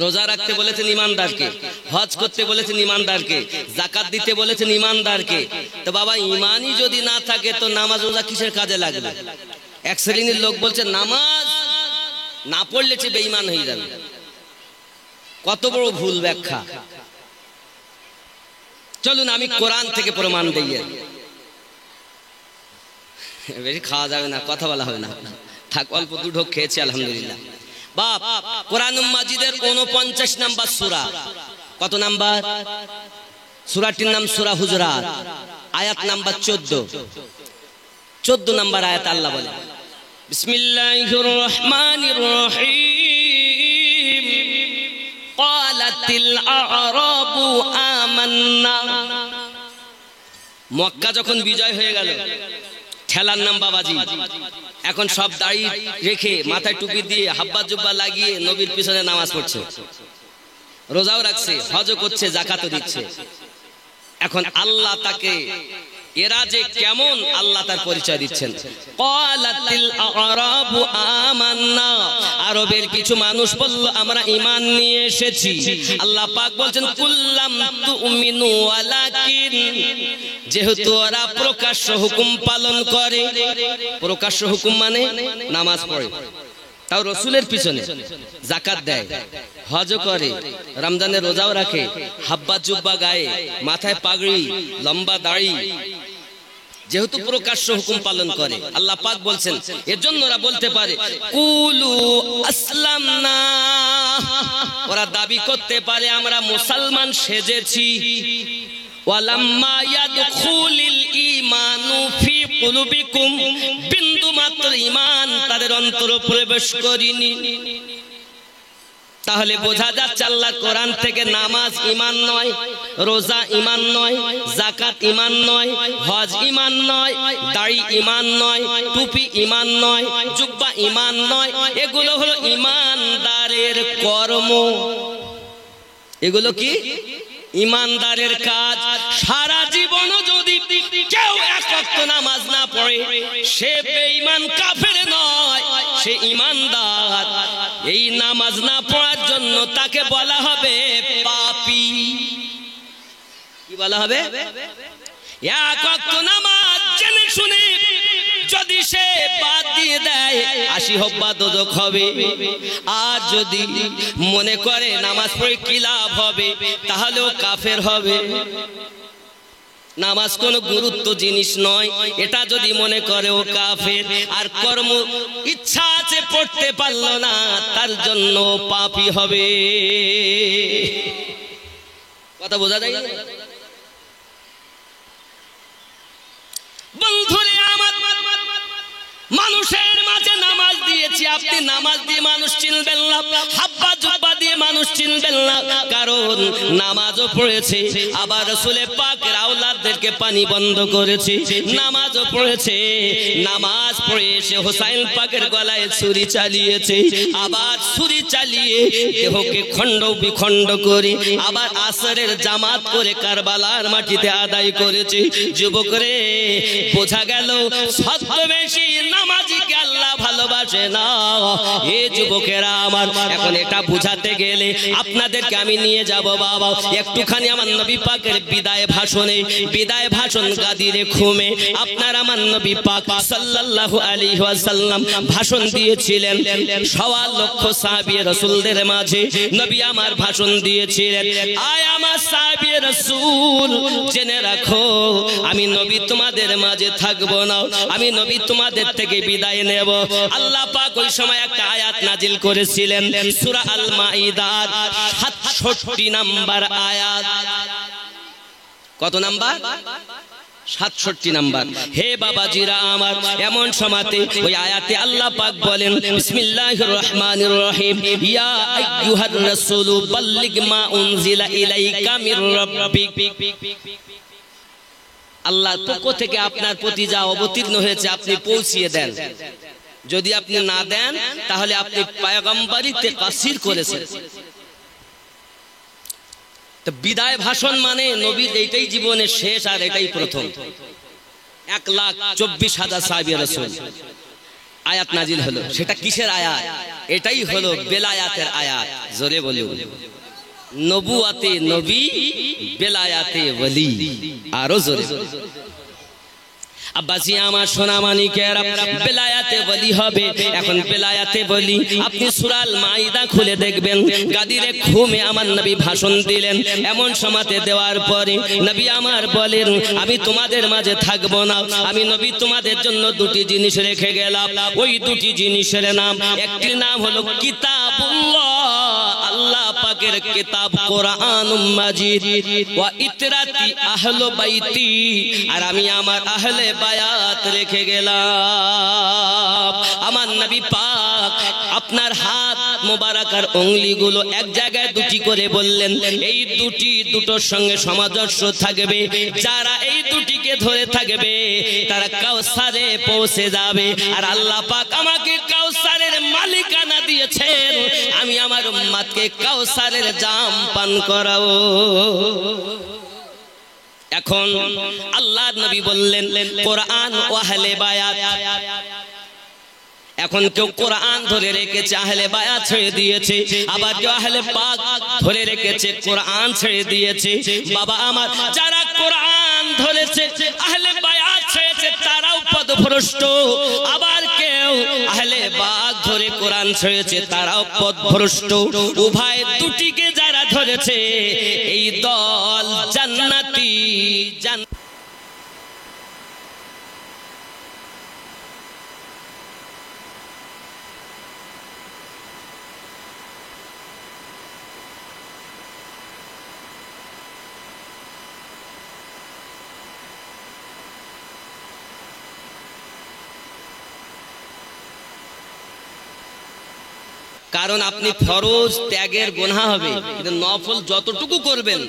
রোজা রাখতে বলেছেন ইমানদারকে, হজ করতে বলেছেন ইমানদারকে, যাকাত দিতে বলেছেন ইমানদারকে। তো বাবা ইমানই যদি না থাকে তো নামাজ রোজা কিসের কাজে লাগবে? এক শ্রেণীর লোক বলছে নামাজ না পড়লে সে বেঈমান হয়ে যাবে। কত বড় ভুল ব্যাখ্যা। চলুন আমি কোরআন থেকে প্রমাণ দেই। বেশি খাওয়া যাবে না, কথা বলা হবে না, থাক, অল্প দুটো খেয়েছি আলহামদুলিল্লাহ। বাপ কোরআন মাজিদের 49 নাম্বার সূরা। কত নাম্বার? সূরাটির নাম সূরা হুজুরাত, আয়াত নাম্বার 14 নাম্বার আয়াত আল্লাহ বলে বিসমিল্লাহির রহমানির রহিম ক্বালাতিল আ'রাবু আমান্না। মক্কা যখন বিজয় হয়ে গেল, ঠেলার নাম বাবাজি, এখন সব দাড়ি রেখে মাথায় টুপি দিয়ে হাব্বা জুব্বা লাগিয়ে নবীর পিছনে নামাজ পড়ছে, রোজাও রাখছে, হজও করছে, যাকাতও দিচ্ছে। এখন আল্লাহ তাকে, এরা যে কেমন, আল্লাহ তার পরিচয় দিচ্ছেন। ক্বালাতিল আ'রাবু আমান্না, আরবের কিছু মানুষ বলল আমরা ঈমান নিয়ে এসেছি। আল্লাহ পাক বলছেন কুল্লাম তুমিনু ওয়ালাকিন, যেহেতু ওরা প্রকাশ্য হুকুম পালন করে, প্রকাশ্য হুকুম মানে নামাজ পড়ে, তাও রসুলের পিছনে, যাকাত দেয়, হজ করে, রমজানের রোজাও রাখে, হাব্বা জুব্বা গায়ে, মাথায় পাগড়ি, লম্বা দাড়ি, যেহেতু প্রকাশ্য হুকুম পালন করে, আল্লাহ পাক বলছেন এর জন্য ওরা বলতে পারে কুলু আসলামনা, ওরা দাবি করতে পারে আমরা মুসলমান সেজেছি। ওয়ালাম্মা ইয়াদখুলিল ঈমানু ফি কুলুবিকুম, বিন্দু মাত্র ঈমান তাদের অন্তরে প্রবেশ করেনি। তাহলে বোঝা যাচ্ছে আল্লাহ কোরআন থেকে নামাজ ঈমান নয়, রোজা ঈমান নয়, যাকাত ঈমান নয়, হজ ঈমান নয়, দাড়ি ঈমান নয়, টুপি ঈমান নয়, জুব্বা ঈমান নয়, এগুলো হলো ঈমানদারের কর্ম। এগুলো কি? ঈমানদারের কাজ। সারা জীবন যদি কেউ এক ওয়াক্ত নামাজ না পড়ে, সে বেঈমান কাফের নয়, সে ঈমানদার। এই নামাজ না পড়ার জন্য তাকে বলা হবে পাপী। কি বলা হবে? এক ওয়াক্ত নামাজ জেনে শুনে যদি সে বাদ দিয়ে দেয়, 80 হব্বা দোজখ হবে। আর যদি মনে করে নামাজ পড়ে কি লাভ হবে, তাহলেও কাফের হবে। নামাজ কোনো গুরুত্ব জিনিস নয়, এটা যদি মনে করে ও কাফের। আর কর্ম ইচ্ছা আছে পড়তে পারলো না, তার জন্য পাপী হবে। কথা বোঝা যায়? বন্ধুরে আমার, মানুষের মাঝে নামাজ দিয়েছি, আপনি নামাজ দিয়ে মানুষ চিনবেন না, হাব্বা জুব্বা দিয়ে মানুষ চিনবেন না, কারণ নামাজও পড়েছে, আবার রাসূল পাকের আওলাদদেরকে পানি বন্ধ করেছে, নামাজও পড়েছে, নামাজ পড়ে এসে হোসাইন পাকের গলায় ছুরি চালিয়েছে, আবার ছুরি চালিয়ে দেহকে খণ্ড বিখণ্ড করে আবার আসরের জামাত করে কারবালার মাটিতে আদায় করেছে। যুবকরে, বোঝা গেল ছদ্মবেশী নামাজিকে আল্লাহ ভালোবাসে না। এ যুবকেরা আমার, এখন এটা বুঝাতে গেলে আপনাদেরকে আমি নিয়ে যাব বাবা একটুখানি আমার নবী পাকের বিদায় ভাষণে, বিদায় ভাষণ গাদিরে খুমে আপনার আমার নবী পাক সাল্লাল্লাহু আলাইহি ওয়াসাল্লাম ভাষণ দিয়েছিলেন। 1.25 লক্ষ সাহাবী রাসূলদের মাঝে নবী আমার ভাষণ দিয়েছিলেন। আয় আমার সাহাবী রাসূল, জেনে রাখো আমি নবী তোমাদের মাঝে থাকবো না, আমি নবী তোমাদের থেকে বিদায় নেব। আল্লাহ পাক ওই সময় একটা আয়াত নাজিল করেছিলেন, সূরা আল মাইদার 67 নাম্বার আয়াত। কত নাম্বার? 67 নাম্বার। হে বাবাজিরা আমার, এমন সময়তে ওই আয়াতে আল্লাহ পাক বলেন, বিসমিল্লাহির রহমানির রহিম, ইয়া আইয়ুহার রাসূলু বাল্লিগ মা উনজিলা ইলাইকা মির রাব্বিক। আল্লাহর পক্ষ থেকে আপনার প্রতি যা অবতীর্ণ হয়েছে আপনি পৌঁছিয়ে দেন। যদি আপনি না দেন তাহলে আপনি পয়গম্বরিতে কাসির করেছেন। তো বিদায় ভাষণ মানে নবীর এইটাই জীবনের শেষ আর এটাই প্রথম। 1,24,000 সাহাবী রাসূল আয়াত নাজিল হলো। সেটা কিসের আয়াত? এটাই হলো বেলায়াতের আয়াত। জোরে বলুন, নবুয়াতে নবী, বেলায়াতে ওলি। আরো জোরে। আব্বাসি আমার সোনা মানিকেরা, বেলায়াতে ওলি হবে। এখন বেলায়াতে ওলি আপনি সূরা আল মাইদা খুলে দেখবেন, গাদিরে খুমে আমার নবী ভাষণ দিলেন। এমন সময়তে দেওয়ার পরে নবী আমার বলেন, আমি তোমাদের মাঝে থাকবো না, আমি নবী তোমাদের জন্য দুটি জিনিস রেখে গেলাম। ওই দুটি জিনিসের নাম, একটি নাম হলো কিতাবুল্লাহ, আল্লাহ পাকের কিতাব কোরআনুম মাজিদ, ওয়া ইতরাতি আহলে বাইতি, আর আমি আমার আহলে বায়াত রেখে গেলাম। আমার নবী পাক আপনার হাত মোবারকার অঙ্গুলিগুলো এক জায়গায় দুটি করে বললেন, এই দুটোর সঙ্গে সামঞ্জস্য থাকবে, যারা এই দুটিকে ধরে থাকবে তারা কাউসারে পৌঁছে যাবে। আর আল্লাহ পাক আমাকে কাউসারের মালিকানা দিয়েছেন, আমি আমার উম্মতকে কাউসারের জাম পান করাবো। এখন আল্লাহর নবী বললেন কোরআন ও আহলে বায়াত। এখন কেউ কোরআন ধরে রেখেছে, আহলে বায়াত ছেড়ে দিয়েছে, আবার কেউ আহলে পাক ধরে রেখেছে, কোরআন ছেড়ে দিয়েছে। বাবা আমার, যারা কোরআন ধরেছে, আহলে বায়াত ছেড়েছে, তারাও পথভ্রষ্ট। আবার কেউ আহলে পাক ধরে কোরআন ছেড়েছে, তারাও পথভ্রষ্ট। উভয় দুটিকে যারা ধরেছে এই দল জান্নাতি। কারণ আপনি ফরজ ত্যাগের গুনাহ হবে, কিন্তু নফল যতটুকু করবেন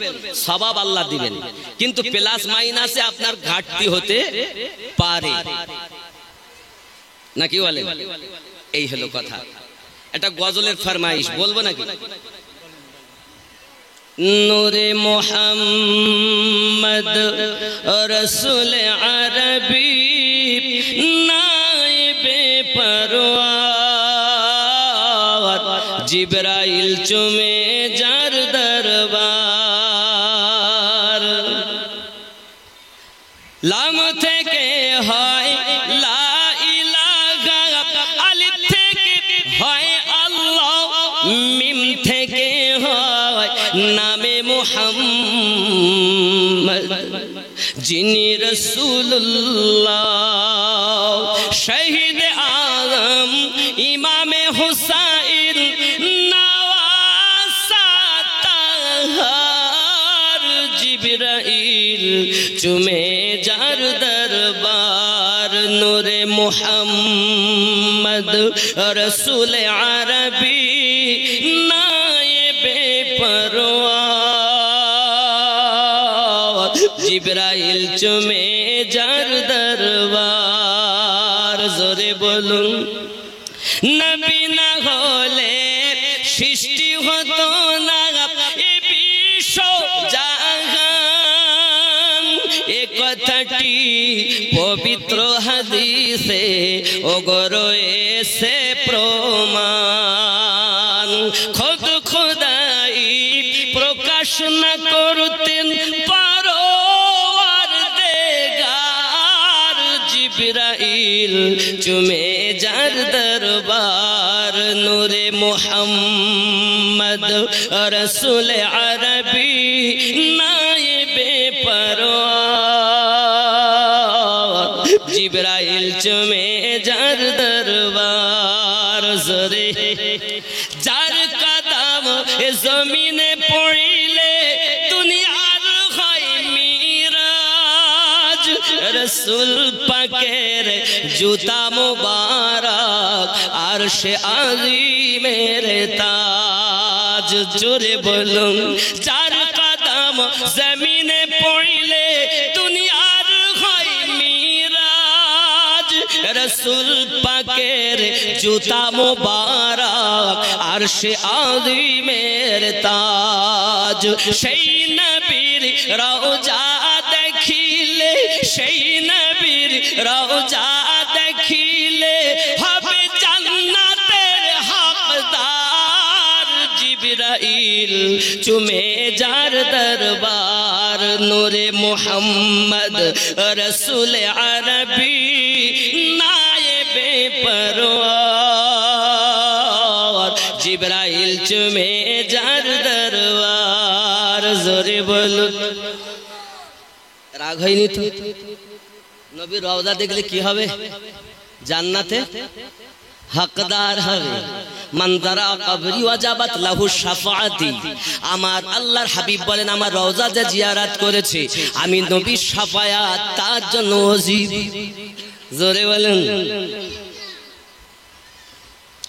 সওয়াব আল্লাহ দিবেন, কিন্তু প্লাস মাইনাসে আপনার ঘাটতি হতে পারে, নাকি বলেন? এই হলো কথা। এটা গজলের ফরমাইশ, বলবো নাকি? নূরে মুহাম্মদ রাসূল আরবি নায়েবে পরওয়ার, জিবরাইল চুমে যার দরবার। লাম থেকে হয় লা ইলাহা, আলিফ থেকে হয় আল্লাহ, মিম থেকে হয় নামে মুহাম্মদ, যিনি রাসূলুল্লাহ। শহীদ আজম ইমামে হুসাইন নওয়াসাতাহার, জিবরাইল চুমে যার দরবার। নূরে মুহাম্মদ রাসূল আরবি নায়েব জিবরাইল চুমে যার দরবার। জোরে বলুন নবী না হলে সৃষ্টি হতো না এ বিশ্ব জাহান। এ কথাটি পবিত্র হাদিসে ওগো রয়েছে প্রমাণ। খোদ খোদাই প্রকাশ না করতেন পরওয়ারদিগার, জিবরাইল চুমে যার দরবার। নূরে মুহাম্মদ রসুল আরবি নায়েবে পরওয়ার, জিবরাইল চুমে যার দরবার। জোরে যার কদম এ জমিনে পড়িলে দুনিয়ার হয় মিরাজ। রসুল পাকের জুতা মুবারক আরশে আযীমের তাজ। জোরে বলুন যার কদম জমিনে পড়িলে দুনিয়ার হয় মিরাজ। রসুল পাকের জুতা মুবারক আরশে আযীমের তাজ। সেই নবীর রওজা দেখিলে, সেই নবীর রওজা দেখিলে হবে জান্নাতের হকদার। জিবরাইল চুমে যার দরবার। নূরে মুহাম্মদ রসুল আরবি নায়েবে পরওয়ার, জিবরাইল চুমে যার দরবার। জোরে বলুন রাগ হয়নি তো? নবীর রওজা দেখলে কি হবে? জান্নাতে হকদার হবে। মান যারা কবরি ওয়াজাবাত লাহু শাফাআতি। আমার আল্লাহর হাবিব বলেন আমার রওজা যে জিয়ারত করেছে আমি নবীর শাফায়াত তার জন্য ওয়াজিব। জোরে বলেন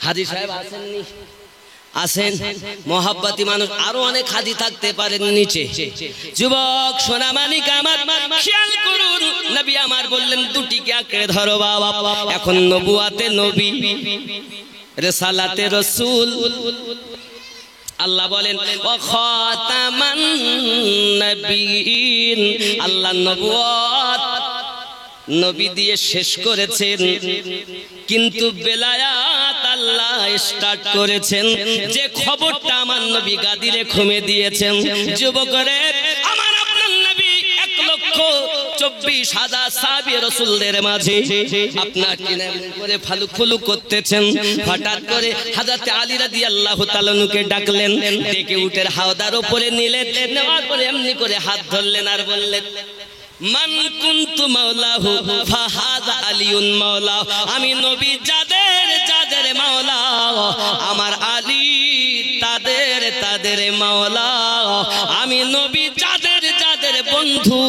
হাজী সাহেব আসেননি? আসেন। মহাব্বতী মানুষ আরো অনেক হাজি থাকতে পারেন নিচে। যুবক সোনামানিক আমার খেয়াল করুন, নবী আমার বললেন দুটিকে আঁকড়ে ধরো বাবা। এখন নবুয়াতে নবী, রিসালাতে রাসূল। আল্লাহ বলেন ওয়া খাতামান নবিয়্যিন, আল্লাহ নবুয়ত নবী দিয়ে শেষ করেছেন, কিন্তু বেলায়াত আল্লাহ স্টার্ট করেছেন। যে খবরটা আমার নবী গাদিরে খুমে দিয়েছেন। যুবকরে আমার আপনার নবী 1,24,000 সাহাবী রাসূলদের মাঝে আপনার কিনে করে ফালুক ফুলুক করতেছেন। হঠাৎ করে হযরত আলী রাদিয়াল্লাহু তাআলা নুকে ডাকলেন, ডেকে উটের হাওদার উপরে নিলেন, নেওয়ার পরে এমনি করে হাত ধরলেন আর বললেন মান কুনতু মাওলাহু ফাহাযা আলিউন মাওলা। আমি নবী যাদের যাদের মাওলা আমার আলী তাদের তাদের মাওলা। আমি নবী যাদের যাদের বন্ধু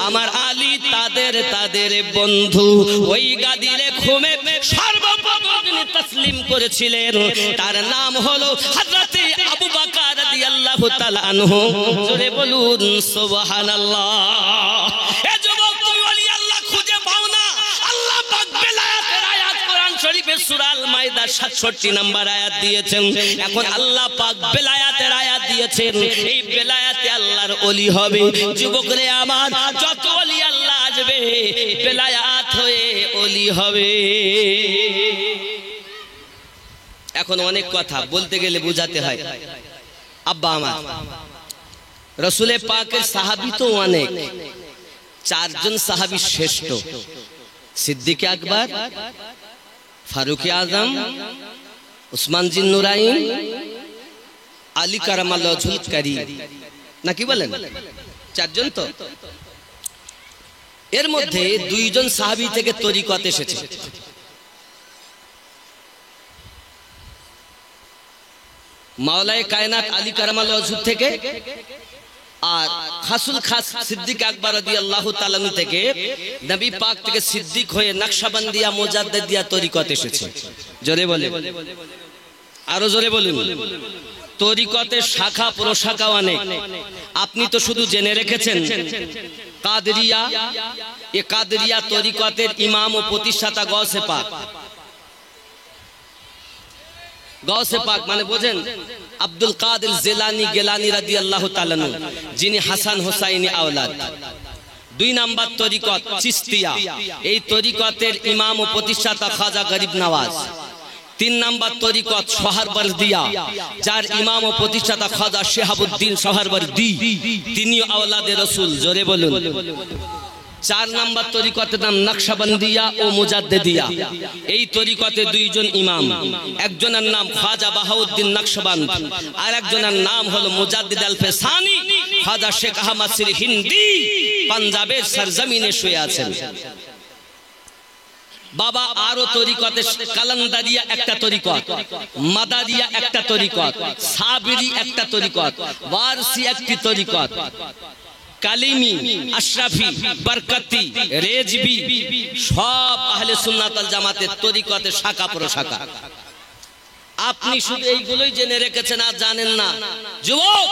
আমার আলী তাদের তাদের বন্ধু। ওই গাদিরে খুমে সর্বপ্রথম যিনি তাসলিম করেছিলেন তার নাম হলো হযরত আবু বকর রাদিয়াল্লাহু তাআলা আনহু। জোরে বলুন সুবহানাল্লাহ। এ যুবক তুমি ওলি আল্লাহ খুঁজে পাও না। আল্লাহ পাক বেলায়াতের আয়াত কোরআন শরীফের সূরা আল মাইদা 67 নম্বর আয়াত দিয়েছেন। এখন আল্লাহ পাক বেলায়াতের আয়াত দিয়েছেন, এই বেলায়াতে আল্লাহর ওলি হবে। যুবকরে আমার যত ওলি আল্লাহ আসবে বেলায়াত হয়ে ওলি হবে। এখন অনেক কথা বলতে গেলে বুঝাতে হয়। আব্বা আমার রাসূলে পাকের সাহাবী তো অনেক, 4 জন সাহাবী শ্রেষ্ঠ। সিদ্দিক আকবর, ফারুক আজম, উসমান জিন নুরাইন, আলী কারামাল্লাহু ওয়াজহুল কারীম। নাকি বলেন? 4 জন তো। এর মধ্যে 2 জন সাহাবী থেকে তরিকত এসেছে। মাওলায়ে কায়নাত আলী কারামাল্লাহু ওয়াজহু থেকে, আর খাসুল খাস সিদ্দিক আকবর রাদিয়াল্লাহু তাআলা থেকে নবী পাক থেকে সিদ্দিক হয়ে নকশবন্দিয়া মুজাদ্দিদিয়া তরিকত এসেছে। জোরে বলে, আরো জোরে বলুন। তরিকতের শাখা প্রশাখা অনেক, আপনি তো শুধু জেনে রেখেছেন কাদরিয়া, এ কাদরিয়া তরিকতের ইমাম ও প্রতিষ্ঠাতা গৌসে পাক। গৌসে পাক মানে বোঝেন আব্দুল কাদের জিলানী গিলানী রাদিয়াল্লাহু তাআলা আনহু, যিনি হাসান হোসাইনি আওলাদ। 2 নাম্বার তরিকত চিশতিয়া, এই তরিকতের ইমাম ও প্রতিষ্ঠাতা খাজা গরিব নওয়াজ। 3 নাম্বার তরিকত সোহরাওয়ার্দিয়া, যার ইমাম ও প্রতিষ্ঠাতা খাজা শিহাবুদ্দিন সোহরাওয়ার্দী, তিনিও আওলাদে রাসূল। জোরে বলুন। 4 নাম্বার তরিকতের নাম নকশবন্দিয়া ও মুজাদ্দিদিয়া। এই তরিকতে 2 জন ইমাম, একজনের নাম খাজা বাহাউদ্দিন নকশবন্দ, আর একজনের নাম হলো মুজাদ্দিদ আল ফেসানি। খাজা শেখ আহমদ সির হিন্দি পাঞ্জাবের সরজমিনে শুয়ে আছেন। বাবা আরো তরিকতে কালান্দারিয়া একটা তরিকত, মাদারিয়া একটা তরিকত, সাবিরি একটা তরিকত, ওয়ারসি একটি তরিকত, কালিমি, আশরাফি, বরকতি, রেজবি, সব আহলে সুন্নাত ওয়াল জামাতের তরিকতের শাখা প্রশাখা। আপনি শুধু এইগুলোই জেনে রেখেছেন আর জানেন না। যুবক,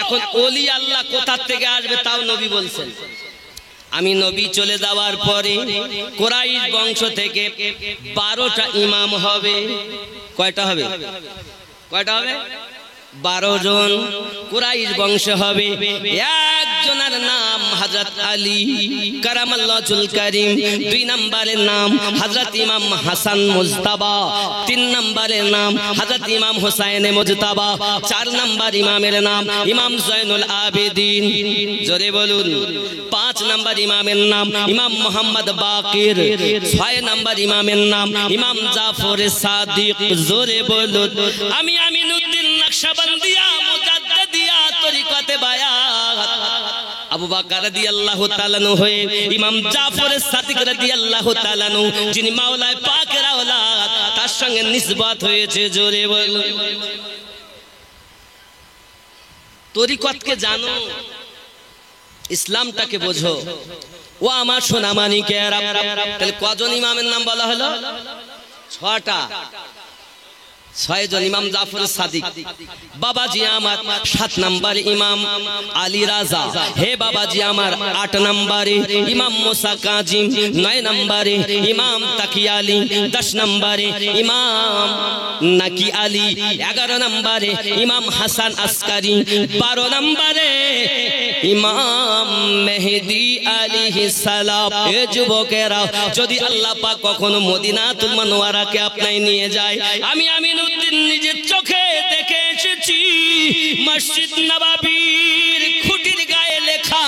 এখন ওলি আল্লাহ কোথা থেকে আসবে তাও নবী বলছেন। আমি নবী চলে যাওয়ার পরে কুরাইশ বংশ থেকে 12টা ইমাম হবে। কয়টা হবে? কয়টা হবে? 12 জন কুরাইশ বংশ হবে। একজনের নাম হযরত আলী কারামাল্লাহুল কারীম, 2 নম্বরের নাম হযরত ইমাম হাসান মুজতাবা, 3 নম্বরের নাম হযরত ইমাম হুসাইন মুজতাবা, 4 নম্বর ইমামের নাম ইমাম জয়নুল আবেদিন। জোরে বলুন। 5 নম্বর ইমামের নাম ইমাম মুহাম্মদ বাকির, 6 নম্বর ইমামের নাম ইমাম জাফর সাদিক। জোরে বলুন। আমি আমিনুদ্দিন নকশবন্দিয়া মুজাদ্দিদিয়া তরিকতে বায়াত আবু বকর রাদিয়াল্লাহু তাআলা আনহু হয়ে ইমাম জাফর সাদিক রাদিয়াল্লাহু তাআলা আনহু, যিনি মাওলায়ে পাকের আওলাদ, তার সঙ্গে নিসবত হয়েছে। জোরে বলুন। তরিকতকে জানো, ইসলামটাকে বোঝো। ও আমার সোনা মানিকেরা, তাহলে কজন ইমামের নাম বলা হলো? 6টা। 6 জন ইমাম জাফর সাদিক। বাবাজি আমার 7 নম্বরে ইমাম আলী রাজা। হে বাবাজি আমার 8 নম্বরে ইমাম মুসা কাজিম, 9 নম্বরে ইমাম তাকি আলী, 10 নম্বরে ইমাম নাকি আলী, 11 নম্বরে ইমাম হাসান আসকারি, 12 নম্বরে ইমাম মেহেদী আলাইহিস সালাম। এ যুবকেরা, যদি আল্লাহ পাক কখনো মদিনাতুল মুনাওয়ারাকে আপনায় নিয়ে যায়, আমি আমিনুদ্দিন নিজের চোখে দেখে এসেছি। মসজিদ নববীর খুঁটির গায়ে লেখা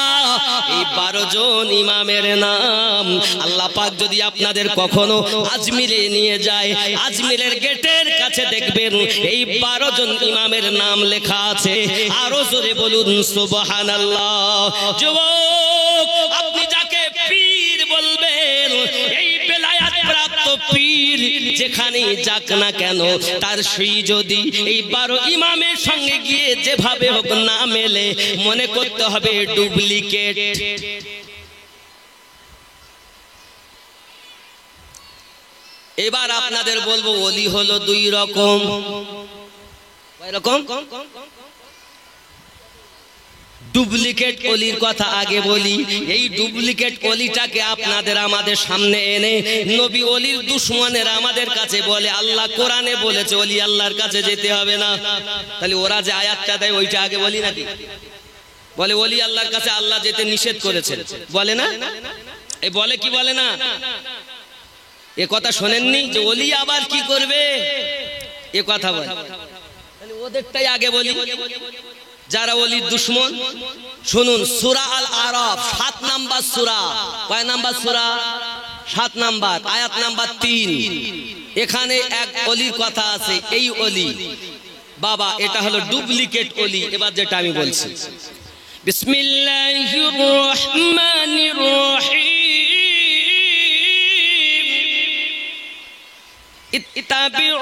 এই 12 জন ইমামের নাম। আল্লাহ পাক যদি আপনাদের কখনো আজমিরে নিয়ে যায়, আজমিরের গেটের কাছে দেখবেন এই 12 জন ইমামের নাম লেখা আছে। আরো জোরে বলুন সুবহানাল্লাহ। যুবক, আপনি যাকে পীর বলবেন, এই বেলায়াত প্রাপ্ত পীর যেখানে যাক না কেন, তার সেই যদি এই 12 ইমামের সঙ্গে গিয়ে যেভাবে হোক না মেলে, মনে করতে হবে ডুপ্লিকেট। এবার আপনাদের বলবো, ওলি হলো 2 রকম। কয় রকম? ডুপ্লিকেট ওলির কথা আগে বলি। এই ডুপ্লিকেট ওলিটাকে আপনাদের আমাদের সামনে এনে নবী ওলির দুশমনেরা আমাদের কাছে বলে আল্লাহ কোরআনে বলেছে ওলি আল্লাহর কাছে যেতে হবে না। তাহলে ওরা যে আয়াতটা দেয় ওইটা আগে বলি নাকি? বলে ওলি আল্লাহর কাছে আল্লাহ যেতে নিষেধ করেছেন, বলে না? এই বলে কি বলে না? এ কথা শোনেননি যে ওলি আবার কি করবে? এ কথা বলে। তাহলে ওদেরটাই আগে বলি, যারা ওলির দুশমন। শুনুন, সূরা আল আরাফ 7 নাম্বার সূরা। কয় নাম্বার সূরা? 7 নাম্বার, আয়াত নাম্বার 3। এখানে এক ওলির কথা আছে। এই ওলি বাবা, এটা হলো ডুপ্লিকেট ওলি। এবার যেটা আমি বলছি, বিসমিল্লাহির রহমানির রহিম, ইত্তাবিউ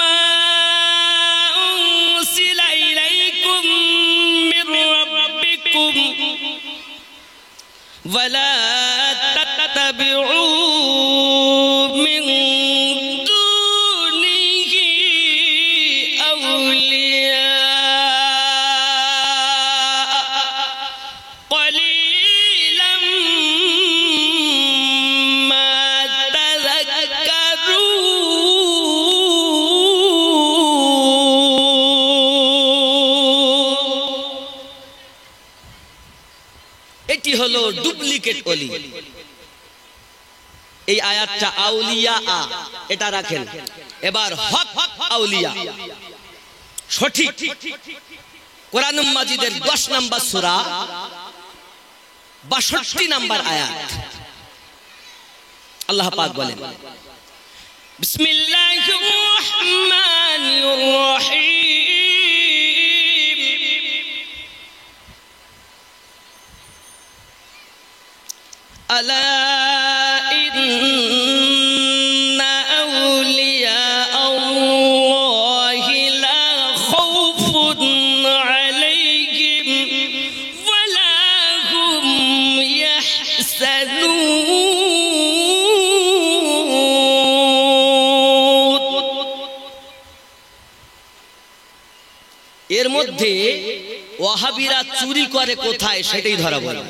মা ولا تتبعوا من دونه أولياء قليلا ডুপ্লিকেট ওলি। এই আয়াতটা আউলিয়া এটা রাখেন। এবার হক আউলিয়া সঠিক কোরআন মাজিদের 10 নম্বর সূরা 62 নম্বর আয়াত আল্লাহ পাক বলেন বিসমিল্লাহির রহমানির রহিম আলা ইন্না আউলিয়া আল্লাহি লা খাউফুন আলাইহিম ওয়ালা হুম ইয়াহসানুন। এর মধ্যে ওয়াহাবিরা চুরি করে কোথায় সেটাই ধরা পড়ে।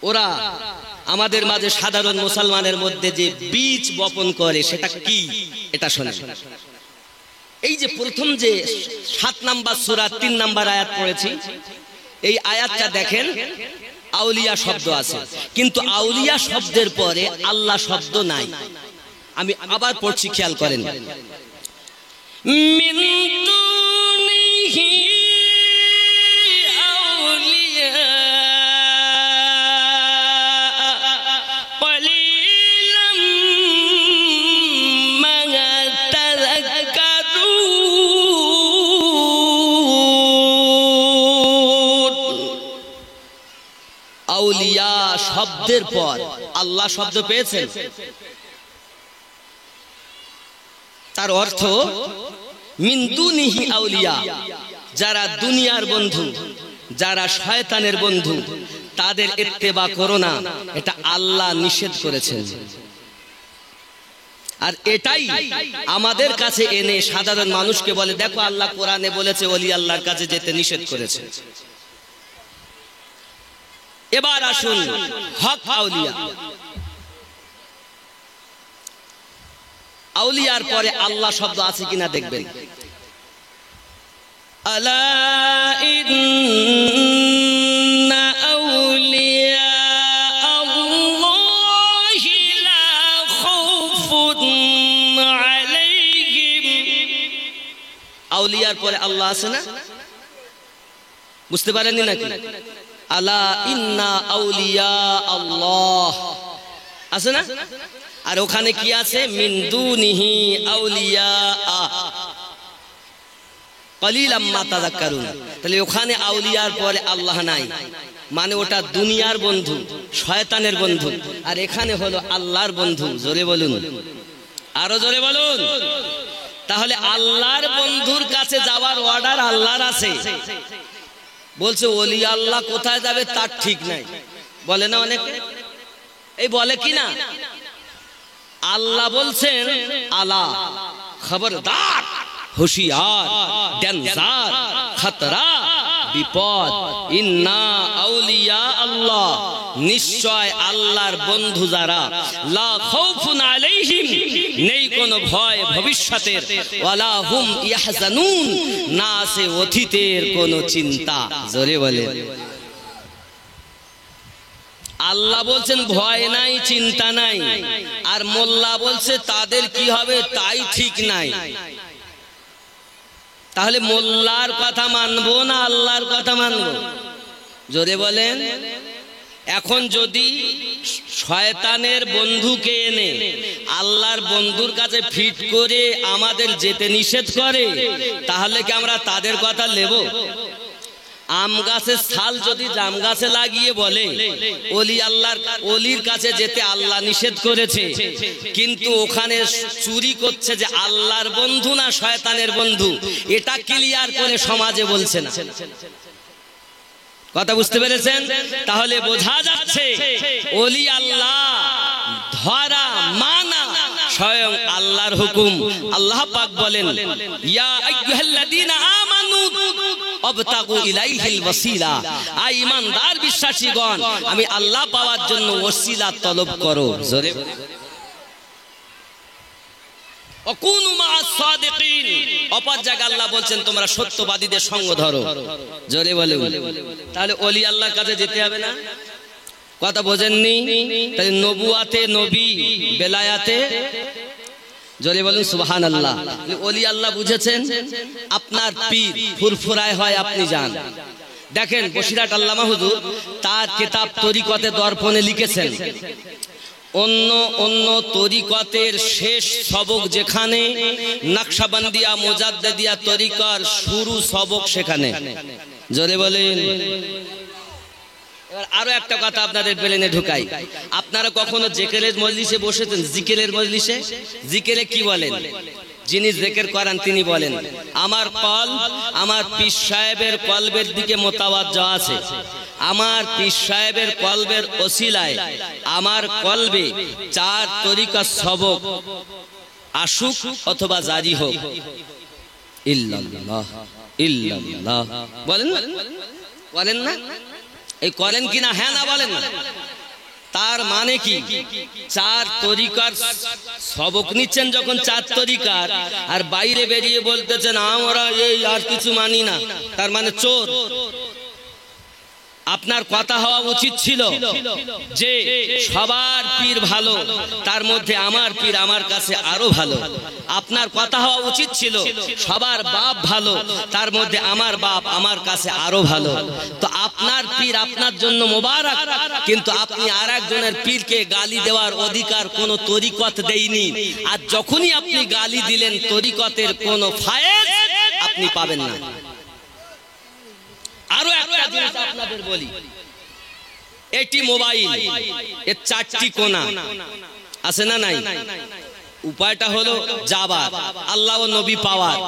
ওরা আমাদের মাঝে সাধারণ মুসলমানের মধ্যে যে বীজ বপন করে সেটা কি এটা শোনেন। এই যে প্রথম যে 7 নম্বর সূরা 3 নম্বর আয়াত পড়েছি, এই আয়াতটা দেখেন আউলিয়া শব্দ আছে, কিন্তু আউলিয়া শব্দের পরে আল্লাহ শব্দ নাই। আমি আবার পড়ছি, খেয়াল করেন। মিন দুনিহি আউলিয়া কলিলাম মা তাযাক্কারুন। আউলিয়া শব্দের পর আল্লাহ শব্দ পেয়েছেন, তার অর্থ মিন দুনিহি আউলিয়া, যারা দুনিয়ার বন্ধু, যারা শয়তানের বন্ধু, তাদের ইত্তেবা করো না, এটা আল্লাহ নিষেধ করেছেন। আর এটাই আমাদের কাছে এনে সাধারণ মানুষকে বলে, দেখো আল্লাহ কোরআনে বলেছে ওলি আল্লাহর কাছে যেতে নিষেধ করেছে। এবার আসুন হক আউলিয়া। আউলিয়ার পরে আল্লাহ শব্দ আছে কিনা দেখবেন। আলা ইন্না আউলিয়া আল্লাহি লা খাউফুন আলাইহিম। আউলিয়ার পরে আল্লাহ আছে না? বুঝতে পারেননি নাকি? আলা ইন্না আউলিয়া আল্লাহ আছে না? আর ওখানে কি আছে? মিন দুনিহি আউলিয়া কলিলাম মা তাযাক্কারুন। তাহলে ওখানে আউলিয়ার পরে আল্লাহ নাই, মানে ওটা দুনিয়ার বন্ধু, শয়তানের বন্ধু, আর এখানে হলো আল্লাহর বন্ধু। জোরে বলুন, আরো জোরে বলুন। তাহলে আল্লাহর বন্ধুর কাছে যাওয়ার অর্ডার আল্লাহর আছে। বলছে ওলি আল্লাহ কোথায় যাবে তার ঠিক নাই, বলে না অনেকে। এই বলে কি না, আল্লাহ বলছেন আলা খবরদার, হুশিয়ার, ডেঞ্জার, খতরা, বিপদ। ইন্না আউলিয়া আল্লাহ, নিশ্চয় আল্লাহর বন্ধু যারা, লা খাউফুন আলাইহিম, নেই কোনো ভয় ভবিষ্যতের, ওয়ালা হুম ইয়াহজানুন, না আছে অতীতের কোনো চিন্তা। জোরে বলে। আল্লাহ বলছেন ভয় নাই, চিন্তা নাই, আর মোল্লা বলছে তাদের কি হবে তাই ঠিক নাই। তাহলে মোল্লার কথা মানবো না আল্লাহর কথা মানবো? জোরে বলেন। এখন যদি শয়তানের বন্ধুকে এনে আল্লাহর বন্ধুর কাছে ফিট করে আমাদের যেতে নিষেধ করে, তাহলে কি আমরা তাদের কথা নেব? আম গাছের ছাল যদি জাম গাছে লাগিয়ে বলে ওলি আল্লাহর ওলির কাছে যেতে আল্লাহ নিষেধ করেছে, কিন্তু ওখানে চুরি করছে যে আল্লাহর বন্ধু না শয়তানের বন্ধু, এটা ক্লিয়ার করে সমাজে বলছে না। কথা বুঝতে পেরেছেন? তাহলে বোঝা যাচ্ছে ওলি আল্লাহ ধরা মানা স্বয়ং আল্লাহর হুকুম। আল্লাহ পাক বলেন, ইয়া আইয়ুহাল্লাযীনা আমানু আবতাগু ইলাইহিল ওয়াসিলা, আই ঈমানদার বিশ্বাসীগণ, আমি আল্লাহ পাওয়ার জন্য ওসিলা তলব করো। জোরে ওয়াকুনু মা'আস সাদিকিন, অপর জায়গায় আল্লাহ বলছেন তোমরা সত্যবাদীদের সঙ্গ ধরো। জোরে বলুন। তাহলে ওলি আল্লাহর কাছে যেতে হবে না? কথা বোঝেননি? তাই নবুয়াতে নবী, বেলায়াতে, জোরে বলুন সুবহানাল্লাহ। ওলি আল্লাহ বুঝেছেন? আপনার পীর ফুরফুরায় হয় আপনি যান। দেখেন বসিরহাট আল্লামা হুজুর তার কিতাব তরিকতে দর্পণে লিখেছেন, অন্য অন্য তরিকতের শেষ সবক যেখানে, নকশবন্দিয়া মুজাদ্দিদিয়া তরিকার শুরু সবক সেখানে। জোরে বলেন। এবার আরো একটা কথা আপনাদের ব্রেনে ঢুকাই, আপনারা কখনো জিকিরের মজলিসে বসেছেন? জিকিরের মজলিসে জিকিরে কি বলেন? যিনি জিকির করেন তিনি বলেন, আমার কল আমার পীর সাহেবের কলবের দিকে মোতাওয়াজ্জহ আছে, আমার পীর সাহেবের কলবের ওসিলায় আমার কলবে চার তরিকা সবক আসুক অথবা জারি হোক। ইল্লাল্লাহ ইল্লাল্লাহ বলেন না? বলেন না? এই করেন কিনা? হ্যাঁ না বলেন না? তার মানে কি? চার তরিকার সবক নিচ্ছেন যখন চার তরিকার, আর বাইরে বেরিয়ে বলতেছেন আমরা এই আর কিছু মানি না, তার মানে চোর। আপনার কথা হওয়া উচিত ছিল যে সবার পীর ভালো, তার মধ্যে আমার পীর আমার কাছে আরো ভালো। আপনার কথা হওয়া উচিত ছিল সবার বাপ ভালো, তার মধ্যে আমার বাপ আমার কাছে আরো ভালো। তো আপনার পীর আপনার জন্য মোবারক, কিন্তু আপনি আর একজনের পীরকে গালি দেওয়ার অধিকার কোন তরিকত দেয়নি। আর যখনই আপনি গালি দিলেন তরিকতের কোন ফায়েজ আপনি পাবেন না। আরো একটা জিনিস আপনাদের বলি, এটি মোবাইল, এর চারটি কোণা আছে না নাই? উপায়টা হলো যাবার, আল্লাহ ও নবী পাওয়ার।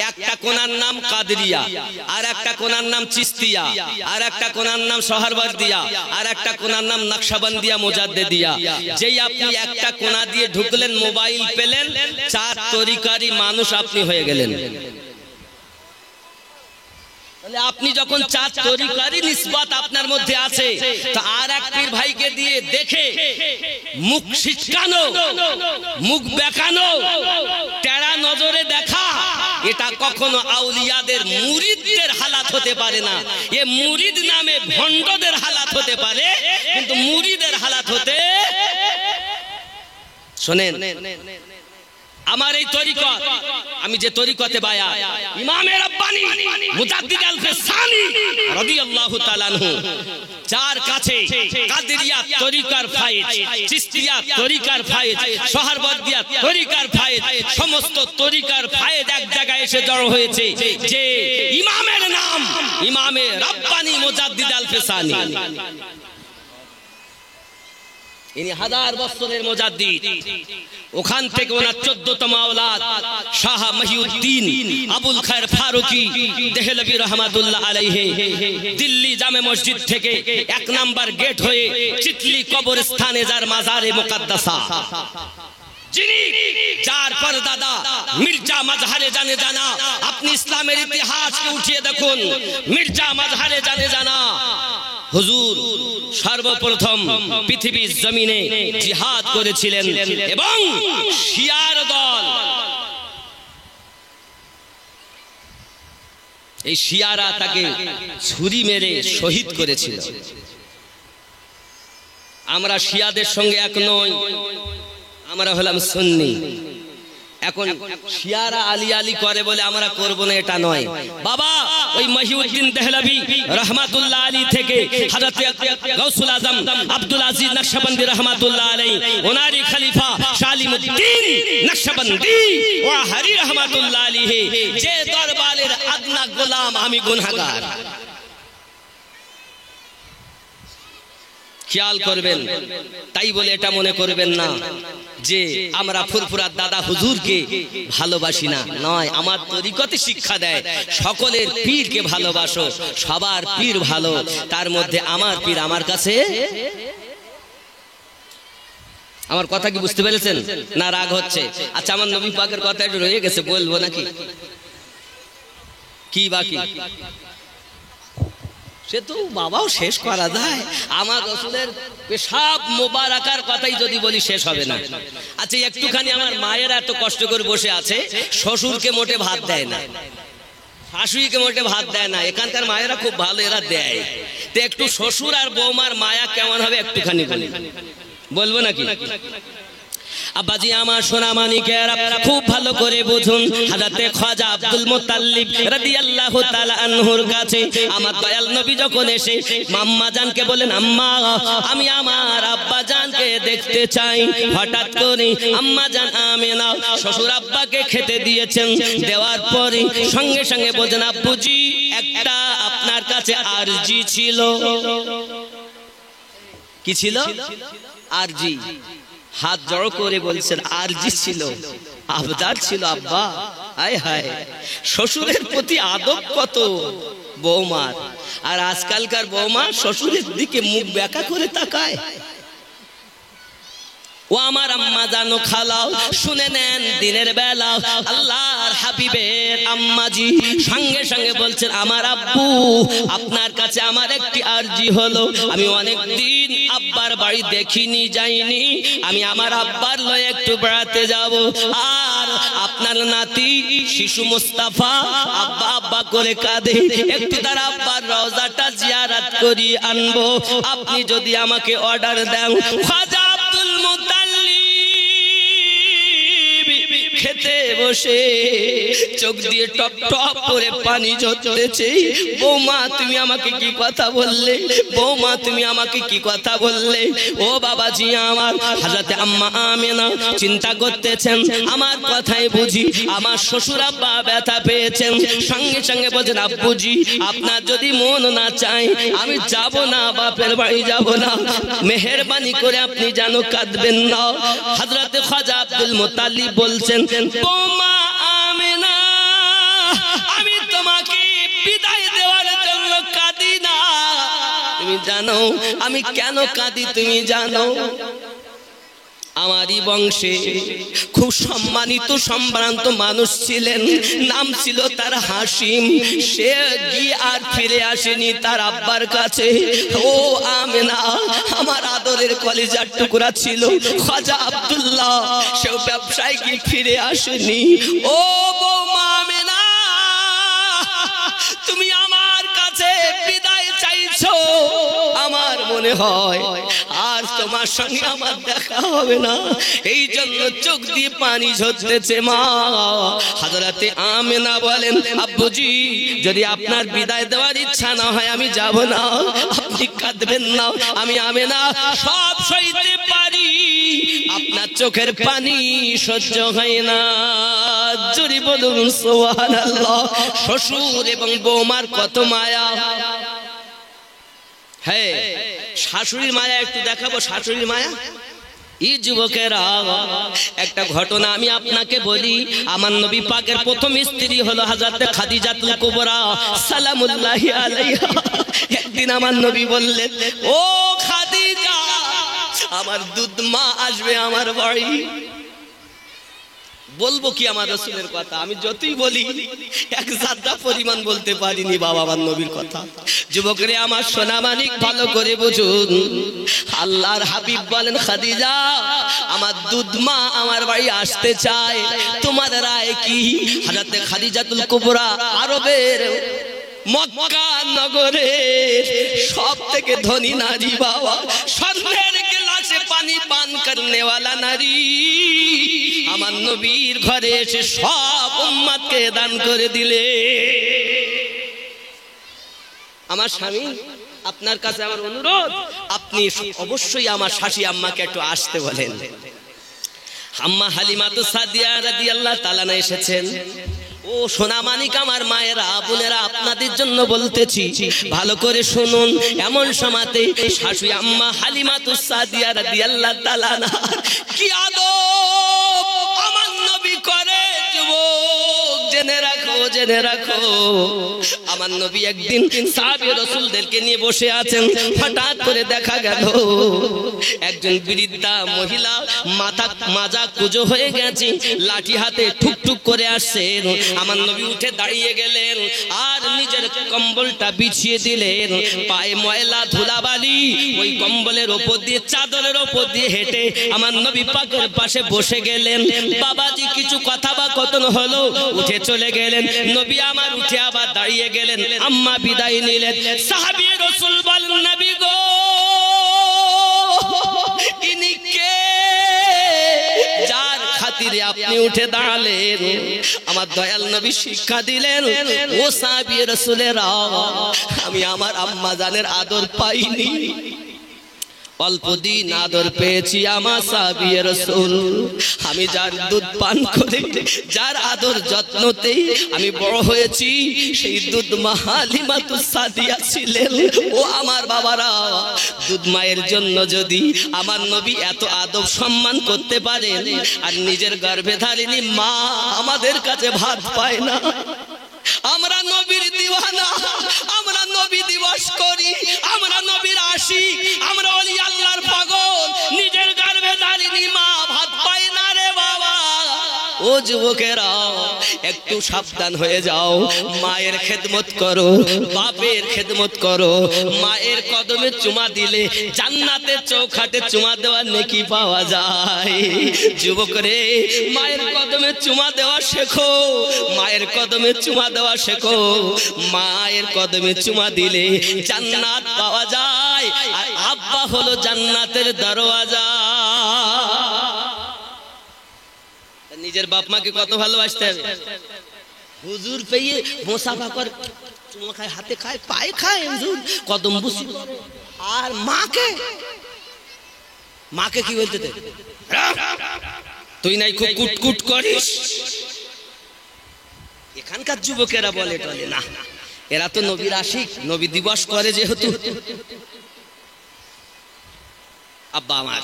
একটা কোণার নাম কাদরিয়া, আর একটা কোণার নাম চিস্তিয়া, আর একটা কোণার নাম সোহরাওয়ার্দিয়া, আর একটা কোণার নাম নকশবন্দিয়া মুজাদ্দিদিয়া। যেই আপনি একটা কোণা দিয়ে ঢুকলেন মোবাইল পেলেন, চার তরিকারই মানুষ আপনি হয়ে গেলেন। আপনি যখন চার তরিকারই নিসবত আপনার মধ্যে আছে, তো আর এক পীর ভাইকে দিয়ে দেখে মুখ ছিটকানো, মুখ বেঁকানো, টেরা নজরে দেখা, এটা কখনো আউলিয়াদের মুরিদদের হালাত হতে পারে না। এ মুরিদ নামে ভণ্ডদের হালাত হতে পারে, কিন্তু মুরিদের হালাত হতে, শোনেন আমার এই তরিকত, আমি যে তরিকতে বায়া ইমামে রাব্বানি মুজাদ্দিদ আল-ফিসানি রাদিয়াল্লাহু তাআলা আনহু, যার কাছে কাদেরিয়া তরিকার ফায়েজ, চিশতিয়া তরিকার ফায়েজ, সোহরাওয়ার্দিয়া তরিকার ফায়েজ, সমস্ত তরিকার ফায়েজ এক জায়গায় এসে জড়ো হয়েছে, যে ইমামের নাম ইমামে রাব্বানি মুজাদ্দিদ আল-ফিসানি। ইনি 1000 বছরের মুজাদ্দিদ। ওখান থেকে ওনার 14তম আওলাদ শাহ মহিউদ্দিন আবুল খায়ের ফারুকি দেহলভী রহমাতুল্লাহ আলাইহি, দিল্লি জামে মসজিদ থেকে 1 নাম্বার গেট হয়ে চিতলি কবরস্থানে যার মাজারে মুকাদ্দাসা, যিনি যার পরদাদা মির্জা মাজহারে জানে জানা। আপনি ইসলামের ইতিহাসকে উঠিয়ে দেখুন, মির্জা মাজহারে জানে জানা হুজুর সর্বপ্রথম পৃথিবীর জমিনে জিহাদ করেছিলেন, এবং শিয়ার দল, এই শিয়ারা তাকে ছুরি মেরে শহীদ করেছিল। আমরা শিয়াদের সঙ্গে এক নই, আমরা হলাম সুন্নি। এখন শিয়ারা আলী আলী করে বলে আমরা করব না এটা নয় বাবা। ওই মহিউদ্দিন দেহলভী রহমাতুল্লাহ আলী থেকে হযরত গাউসুল আজম আব্দুল আজিজ নকশবন্দি রহমাতুল্লাহ আলাইহি, ওনারই খলিফা শালিমুদ্দিন নকশবন্দি ওয়া হরি রহমাতুল্লাহ আলাইহি, যে দরবারের আদনা গোলাম আমি গুনাহগার। খেয়াল করবেন, তাই বলে এটা মনে করবেন না যে আমরা ফুরফুরার দাদা হুজুরকে ভালোবাসি না, নয়। আমার তরিকতে শিক্ষা দেয় সকলের পীরকে ভালোবাসো, সবার পীর ভালো, তার মধ্যে আমার পীর আমার কাছে। আমার কথা কি বুঝতে পেরেছেন না? রাগ হচ্ছে? আচ্ছা, আমার নবী পাকের কথা একটু রয়ে গেছে, বলবো নাকি? কি বাকি? সে তো বাবাও শেষ করা যায়। আমার রাসূলের পেশাব মোবারকার কথাই যদি বলি শেষ হবে না। আচ্ছা একটুখানি আমার মায়েরা এত কষ্ট করে বসে আছে, শ্বশুরকে মোটে ভাত দেয় না, শাশুড়িকে মোটে ভাত দেয় না। এখানকার মায়েরা খুব ভালো, এরা দেয়। তো একটু শ্বশুর আর বৌমার মায়া কেমন হবে একটুখানি বলবো নাকি? আব্বাজি আমার সোনা মানিকেরা খুব ভালো করে বুঝুন, হযরতে খাজা আব্দুল মুত্তালিব রাদিয়াল্লাহু তাআলা আনহুর কাছে আমার দয়াল নবী যখন এসে আম্মা জানকে বলেন, আম্মা আমি আমার আব্বা জানকে দেখতে চাই। হঠাৎ করে আম্মা জান আমেনা শ্বশুর আব্বাকে খেতে দিয়েছেন, দেওয়ার পরে সঙ্গে সঙ্গে বলেন, আব্বুজি একটা আপনার কাছে আরজি ছিল। কি ছিল? আরজি। হাত জড়ো করে বলছেন আরজি ছিল, আবদার ছিল আব্বা। হায় হায়, শ্বশুরের প্রতি আদব কত বৌমার। আর আজকালকার বৌমা শ্বশুরের দিকে মুখ বেঁকা করে তাকায়। ও আমার আম্মা জানো খালাও, শুনে নেন দিনের বেলা আল্লাহর হাবিবের আম্মাজি সঙ্গে সঙ্গে বলছেন, আমার আব্বু আপনার কাছে আমার একটি আরজি হলো। আমি অনেক দিন আব্বার বাড়ি দেখিনি, যাইনি। আমি আমার আব্বার লয়ে একটু বেড়াতে যাব। আর আপনার নাতি শিশু মুস্তাফা আব্বা আব্বা করে কাঁদে, একটু তার আব্বার রওজাটা জিয়ারত করি আনবো। আপনি যদি আমাকে অর্ডার দেন। খাজা আব্দুল মুত্তালিব খেতে বসে চোখ দিয়ে টপ টপ করে পানি ঝরতেছে। বৌমা তুমি আমাকে কি কথা বললে? বৌমা তুমি আমাকে কি কথা বললে? ও বাবাজি আমার, হযরতে আম্মা আমেনা চিন্তা করতেছেন, আমার কথাই বুঝি আমার শ্বশুর আব্বা ব্যথা পেয়েছেন। সঙ্গে সঙ্গে বলেন, আব্বুজি আপনার যদি মন না চায় আমি যাব না, বাপের বাড়ি যাব না। মেহেরবানি করে আপনি যেন কাঁদবেন না। হযরতে খাজা আব্দুল মুত্তালিব বলছেন, বৌমা আমেনা আমি তোমাকে বিদায় দেওয়ার জন্য কাঁদি না। তুমি জানো আমি কেন কাঁদি? তুমি জানো আমারই বংশে খুব সম্মানিত সম্ভ্রান্ত মানুষ ছিলেন, নাম ছিল তার হাসিম। সে গিয়ে আর ফিরে আসেনি তার আব্বার কাছে। ও আমেনা আমার আদরের কলিজার টুকরা ছিল খাজা আব্দুল্লাহ, সেও ব্যবসায় গিয়ে ফিরে আসেনি। ও বৌমা আমেনা তুমি আমার কাছে বিদায় চাইছো, আমার মনে হয় আর তোমার সঙ্গে আমার দেখা হবে না, এই জন্য চোখ দিয়ে পানি ঝরতেছে মা। হযরতে আমেনা বলেন, আব্বুজি যদি আপনার বিদায় দেওয়ার ইচ্ছা না হয় আমি যাব না, আপনি কাঁদবেন না। আমি আমেনা সব সইতে পারি, আপনার চোখের পানি সহ্য হয় না। জোরে বলুন সুবহানাল্লাহ। শ্বশুর এবং বৌমার কত মায়া। হ্যাঁ, শাশুড়ির মায়া একটু দেখাবো। শাশুড়ির মায়া এই যুবকেরা একটা ঘটনা আমি আপনাকে বলি। আমার নবী পাকের প্রথম স্ত্রী হলো হযরত খাদিজাতুল কুবরা সালামুল্লাহি আলাইহা। একদিন আমার নবী বললেন, ও খাদিজা আমার দুধ মা আসবে আমার বাড়ি। বলবো কি আমার রাসূলের কথা? আমি যতই বলি এক জাদা পরিমাণ বলতে পারিনি বাবা আমার নবীর কথা। যুবকরে আমার সোনা মানিক ভালো করে বুঝুন, আল্লাহর হাবিব বলেন, খাদিজা আমার দুধ মা আমার বাড়ি আসতে চায়, তোমার রায় কি? হযরত খাদিজাতুল কুবরা আরবের মক্কা নগরের সব থেকে ধনী নারী বাবা, স্বর্ণের গ্লাসে পানি পান করনে वाला নারী। আমার নবীর ঘরে এসে সব উম্মতকে দান করে দিলে। আমার স্বামী আপনার কাছে আমার অনুরোধ, আপনি অবশ্যই আমার শাশি আম্মাকে একটু আসতে বলেন। আম্মা হালিমাতুস সাদিয়া রাদিয়াল্লাহু তাআলা এসেছেন। ও সোনা মানিক আমার মায়েরা বোনেরা, আপনাদের জন্য বলতেছি ভালো করে শুনুন। এমন সময়তে শাশুড়ি আম্মা হালিমাতুস সাদিয়া রাদিয়াল্লাহু তাআলা কি আদব আমার নবী করে। যুবক জেনে রাখো, জেনে রাখো, আমার নবী একদিন সাহাবী রাসূলদেরকে নিয়ে বসে আছেন, হঠাৎ করে দেখা গেল একজন বৃদ্ধা মহিলা মাজা কুজো হয়ে গেছে, লাঠি হাতে ঠুকঠুক করে আসছেন। আমার নবী উঠে দাঁড়িয়ে গেলেন আর নিজের কম্বলটা বিছিয়ে দিলেন। পায়ে ময়লা ধুলাবালি ওই কম্বলের ওপর দিয়ে, চাদরের ওপর দিয়ে হেঁটে আমার নবী পাকের পাশে বসে গেলেন। বাবাজি কিছু কথা বা কথন হলো, উঠে চলে গেলেন। নবী আমার উঠে আবার দাঁড়িয়ে গেলেন, আম্মা বিদায় নিলেন। সাহাবী রাসূল বলেন, নবী গো ইনি কে যার খাতিরে আপনি উঠে দাঁড়ালেন? আমার দয়াল নবী শিক্ষা দিলেন, ও সাহাবী রাসূলেরা, আমি আমার আম্মা জানের আদর পাইনি, অল্প দিন আদর পেয়েছি আমার সাহাবী রাসূল। আমি যার দুধ পান করে, যার আদর যত্নতেই আমি বড় হয়েছি, সেই দুধ মা হালিমাতুস সাদিয়া ছিলেন। ও আমার বাবারা, দুধ মায়ের জন্য যদি আমার নবী এত আদব সম্মান করতে পারেন, আর নিজের গর্ভে ধারিনী মা আমাদের কাছে ভাত পায় না, আমরা নবীর দিওয়ানা, আমরা নবী দিবস করি, আমরা নবীর আশিক, আমরা ওলি আল্লাহর পাগল, নিজের গর্ভে ধারিনী মা ভাত পায় না রে বাবা। ও যুবকেরা, একটু সাবধান হয়ে যাও, মায়ের খেদমত করো, বাপের খেদমত করো। মায়ের কদমে চুমা দিলে জান্নাতের চৌখাটে চুমা দেওয়ার নেকি পাওয়া যায়। যুবক রে, মায়ের কদমে চুমা দেওয়া শেখো, মায়ের কদমে চুমা দেওয়া শেখো। মায়ের কদমে চুমা দিলে জান্নাত পাওয়া যায়, আর আব্বা হলো জান্নাতের দরওয়াজা। নিজের বাপ মাকে কত ভালোবাসতে হবে। হুজুর পেয়ে মোসাফা করে, চুমা খায়, হাতে খায়, পায়ে খায়, হুজুর কদম বুসি। আর মাকে, মাকে কি বলতে দে, তুই নাই খুব কুটকুট করিস। এখানকার যুবকেরা বলে টলে না, এরা তো নবীর আশিক, নবী দিবস করে যেহেতু। আব্বা আমার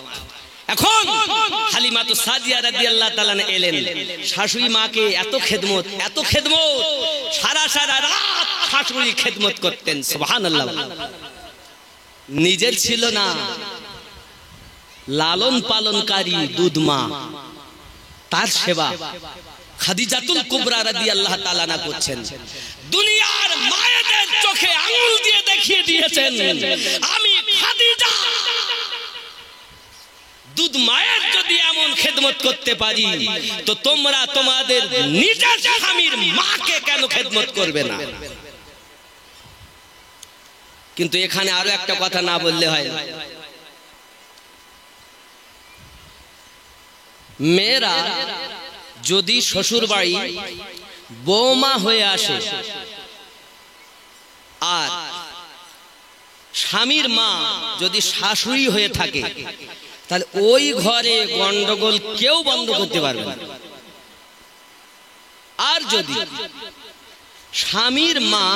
এখন হালিমাতুস সাদিয়া রাদিয়াল্লাহু তাআলা এলেন, শাশুড়ি মাকে এত খেদমত, এত খেদমত, সারা সারা রাত শাশুড়ি খেদমত করতেন। সুবহানাল্লাহ। নিজের ছিল না, লালন পালনকারী দুধ মা, তার সেবা খাদিজাতুল কুবরা রাদিয়াল্লাহু তাআলা না করছেন। দুনিয়ার মায়েদের চোখে আঙুল দিয়ে দেখিয়ে দিয়েছেন, আমি খাদিজা দুধ মায়ের যদি এমন খেদমত করতে পারি, তো তোমরা তোমাদের নিজের স্বামীর মাকে কেন খেদমত করবে না? কিন্তু এখানে আরো একটা কথা না বললে হয়। মেয়েরা যদি শ্বশুর বাড়ি বৌমা হয়ে আসে, আর স্বামীর মা যদি শাশুড়ি হয়ে থাকে, তাহলে ওই ঘরে গন্ডগোল কেউ বন্ধ করতে পারবে না। আর যদি স্বামীর মা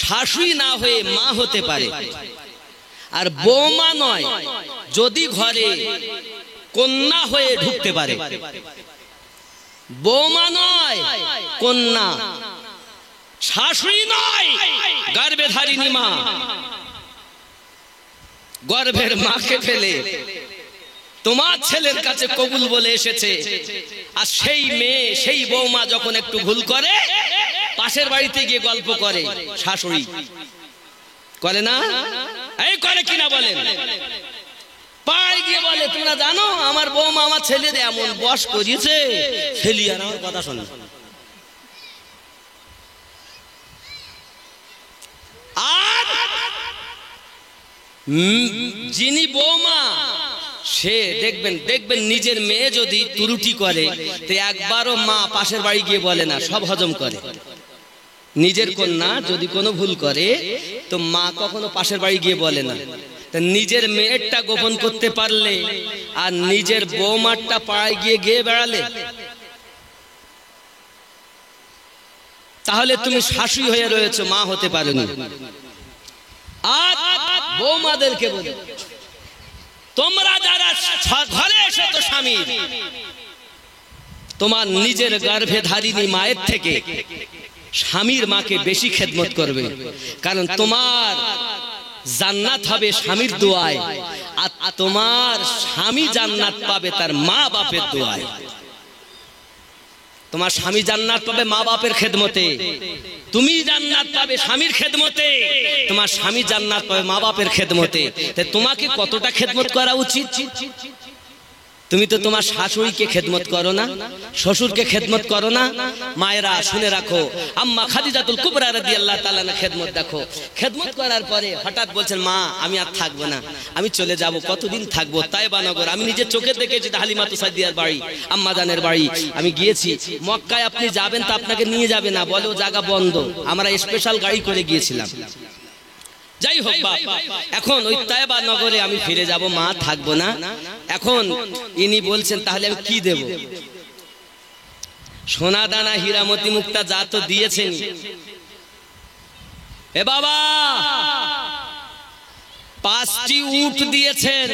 শাশুড়ি না হয়ে মা হতে পারে, আর বৌমা নয়, যদি ঘরে কন্যা হয়ে ঢুকতে পারে, বৌমা নয় কন্যা, শাশুড়ি নয় গর্ভে ধারিনী মা, গর্ভের মাকে ফেলে তোমার ছেলের কাছে কবুল বলে এসেছে, আর সেই মেয়ে, সেই বৌমা যখন একটু ভুল করে, পাশের বাড়িতে গিয়ে গল্প করে, শাশুড়ি করে না, এই করে কিনা বলেন, পাড়ায় গিয়ে বলে, তোমরা জানো আমার বৌমা আমার ছেলের এমন বশ করিয়েছে, ছেলে আর আমার কথা শোনে। আর যিনি বৌমা, সে দেখবেন নিজের মেয়ে যদি ত্রুটি করে, তো একবারও মা পাশের বাড়ি গিয়ে বলে না, সব হজম করে। নিজের কন্যা যদি কোনো ভুল করে, তো মা কখনো পাশের বাড়ি গিয়ে বলে না। তা নিজের মেয়েরটা গোপন করতে পারলে, আর নিজের বৌমারটা পাড়ায় গিয়ে গিয়ে বেড়ালে, তাহলে তুমি শাশুড়ি হয়ে রয়েছো, মা হতে পারোনি। আর বৌমাদেরকে বলে, তোমরা যারা ঘরে এসেছো স্বামী, তোমার নিজের গর্ভে ধারিনী মায়ের থেকে স্বামীর মাকে বেশি খেদমত করবে, কারণ তোমার জান্নাত হবে স্বামীর দোয়ায়, আর তোমার স্বামী জান্নাত পাবে তার মা বাপের দোয়ায়। তোমার স্বামী জান্নাত পাবে মা বাপের খেদমতে, তুমি জান্নাত পাবে স্বামীর খেদমতে, তোমার স্বামী জান্নাত পাবে মা বাপের খেদমতে। তাই তোমাকে কতটা খেদমত করা উচিত? তুমি তো তোমার শাশুড়িকে খেদমত করো না, শ্বশুরকে খেদমত করো না। মায়েরা শুনে রাখো, আম্মা খাদিজাতুল কুবরা রাদিয়াল্লাহু তাআলা না খেদমত দেখো, খেদমত করার পরে হঠাৎ বলছেন, মা আমি আর থাকবো না, আমি চলে যাব। কতদিন থাকবো? তায়েবা নগর। আমি নিজে চোখে দেখেছি হালিমাতু সাদিয়ার বাড়ি, আম্মা জানের বাড়ি। আমি গিয়েছি। মক্কায় আপনি যাবেন তো আপনাকে নিয়ে যাবে না, বলে ও জায়গা বন্ধ। আমরা স্পেশাল গাড়ি করে গিয়েছিলাম। যাই হোক বাপ, এখন ওই তায়েবা নগরে আমি ফিরে যাব, মা থাকবো না। এখন ইনি বলছেন, তাহলে আমি কি দেব? সোনা দানা হীরা মতি মুক্তা যা তো দিয়েছেন, এ বাবা 5টি উট দিয়েছেন,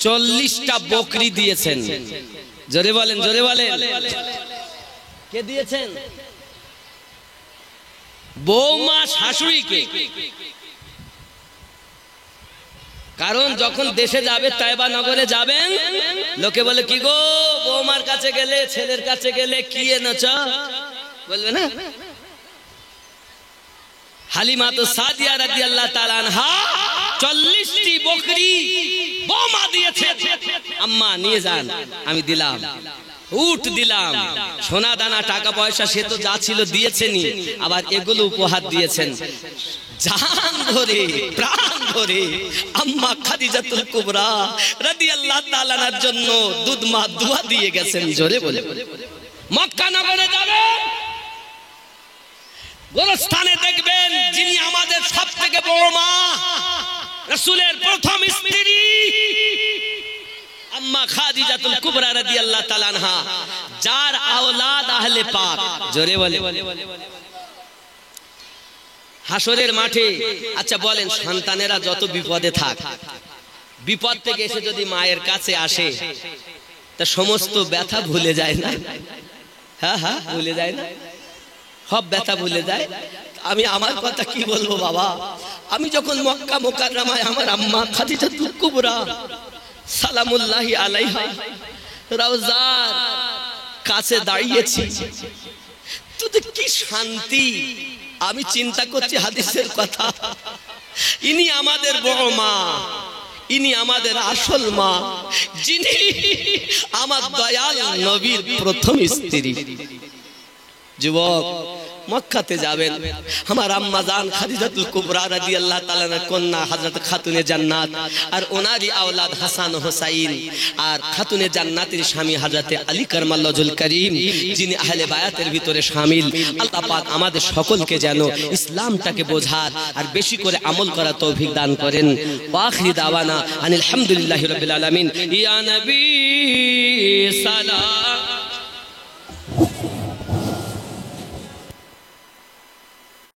40টা বকরি দিয়েছেন। জোরে বলেন, জোরে বলেন। কে দিয়েছেন? বৌমা শাশুড়িকে। কারণ যখন দেশে যাবে, তায়েবা নগরে যাবেন, লোকে বলে, কি গো বৌমার কাছে গেলে, ছেলের কাছে গেলে কি এনেছ? বলবে না? হালিমাতু সাদিয়া রাদিয়াল্লাহু তাআলা আনহা 40টি বকরি বৌমা দিয়েছে। আম্মা নিয়ে যান, আমি দিলাম। উট দিলাম, সোনা দানা টাকা পয়সা সে তো যা ছিল দিয়েছেনই, আবার এগুলো উপহার দিয়েছেন। জান ধরে প্রাণ ধরে আম্মা খাদিজাতুল কুবরা রাদিয়াল্লাহু তাআলা আনহার জন্য দুধ মা দোয়া দিয়ে গেছেন। জোরে বলে। মক্কা নগরে যাবেন, গোরস্থানে দেখবেন যিনি আমাদের সবথেকে বড় মা, রাসূলের প্রথম স্ত্রী আম্মা খাদিজাতুল কুবরা রাদিয়াল্লাহু তাআলা আনহা, যার আওলাদ আহলে পাক। জোরে বলে। হাসরের মাঠে, আচ্ছা বলেন, সন্তানেরা যত বিপদে থাক, বিপদ থেকে এসে যদি মায়ের কাছে আসে, তা সমস্ত ব্যথা ভুলে যায় না? হ্যাঁ হ্যাঁ, ভুলে যায় না? সব ব্যথা ভুলে যায়। আমি আমার কথা কি বলবো বাবা, আমি যখন মক্কা মুকাররমায় আমার আম্মা খাদিজাতুল কুবরা সালামুল্লাহি আলাইহা রওজার কাছে দাঁড়িয়েছি, তো কি শান্তি। আমি চিন্তা করছি হাদিসের কথা, ইনি আমাদের বড় মা, ইনি আমাদের আসল মা, যিনি আমার দয়াল নবীর প্রথম স্ত্রী। যুবক, মক্কাতে যাবেন, আমার আম্মা জান খাদিজাতুল কুবরা রাদিয়াল্লাহু তাআলা আনহার কন্যা হযরত খাতুনে জান্নাত, আর ওনারই আওলাদ হাসান ও হুসাইন, আর খাতুনে জান্নাতের স্বামী হযরত আলী কারমাল্লাহুল কারীম, যিনি আহলে বায়াতের ভিতরে শামিল। আল্লাহ পাক আমাদের সকলকে যেন ইসলামটাকে বোঝার আর বেশি করে আমল করার তৌফিক দান করেন। ওয়া আখিরি দাওয়ানা আনিল হামদুলিল্লাহি রাব্বিল আলামিন। ইয়া নবী সালাম।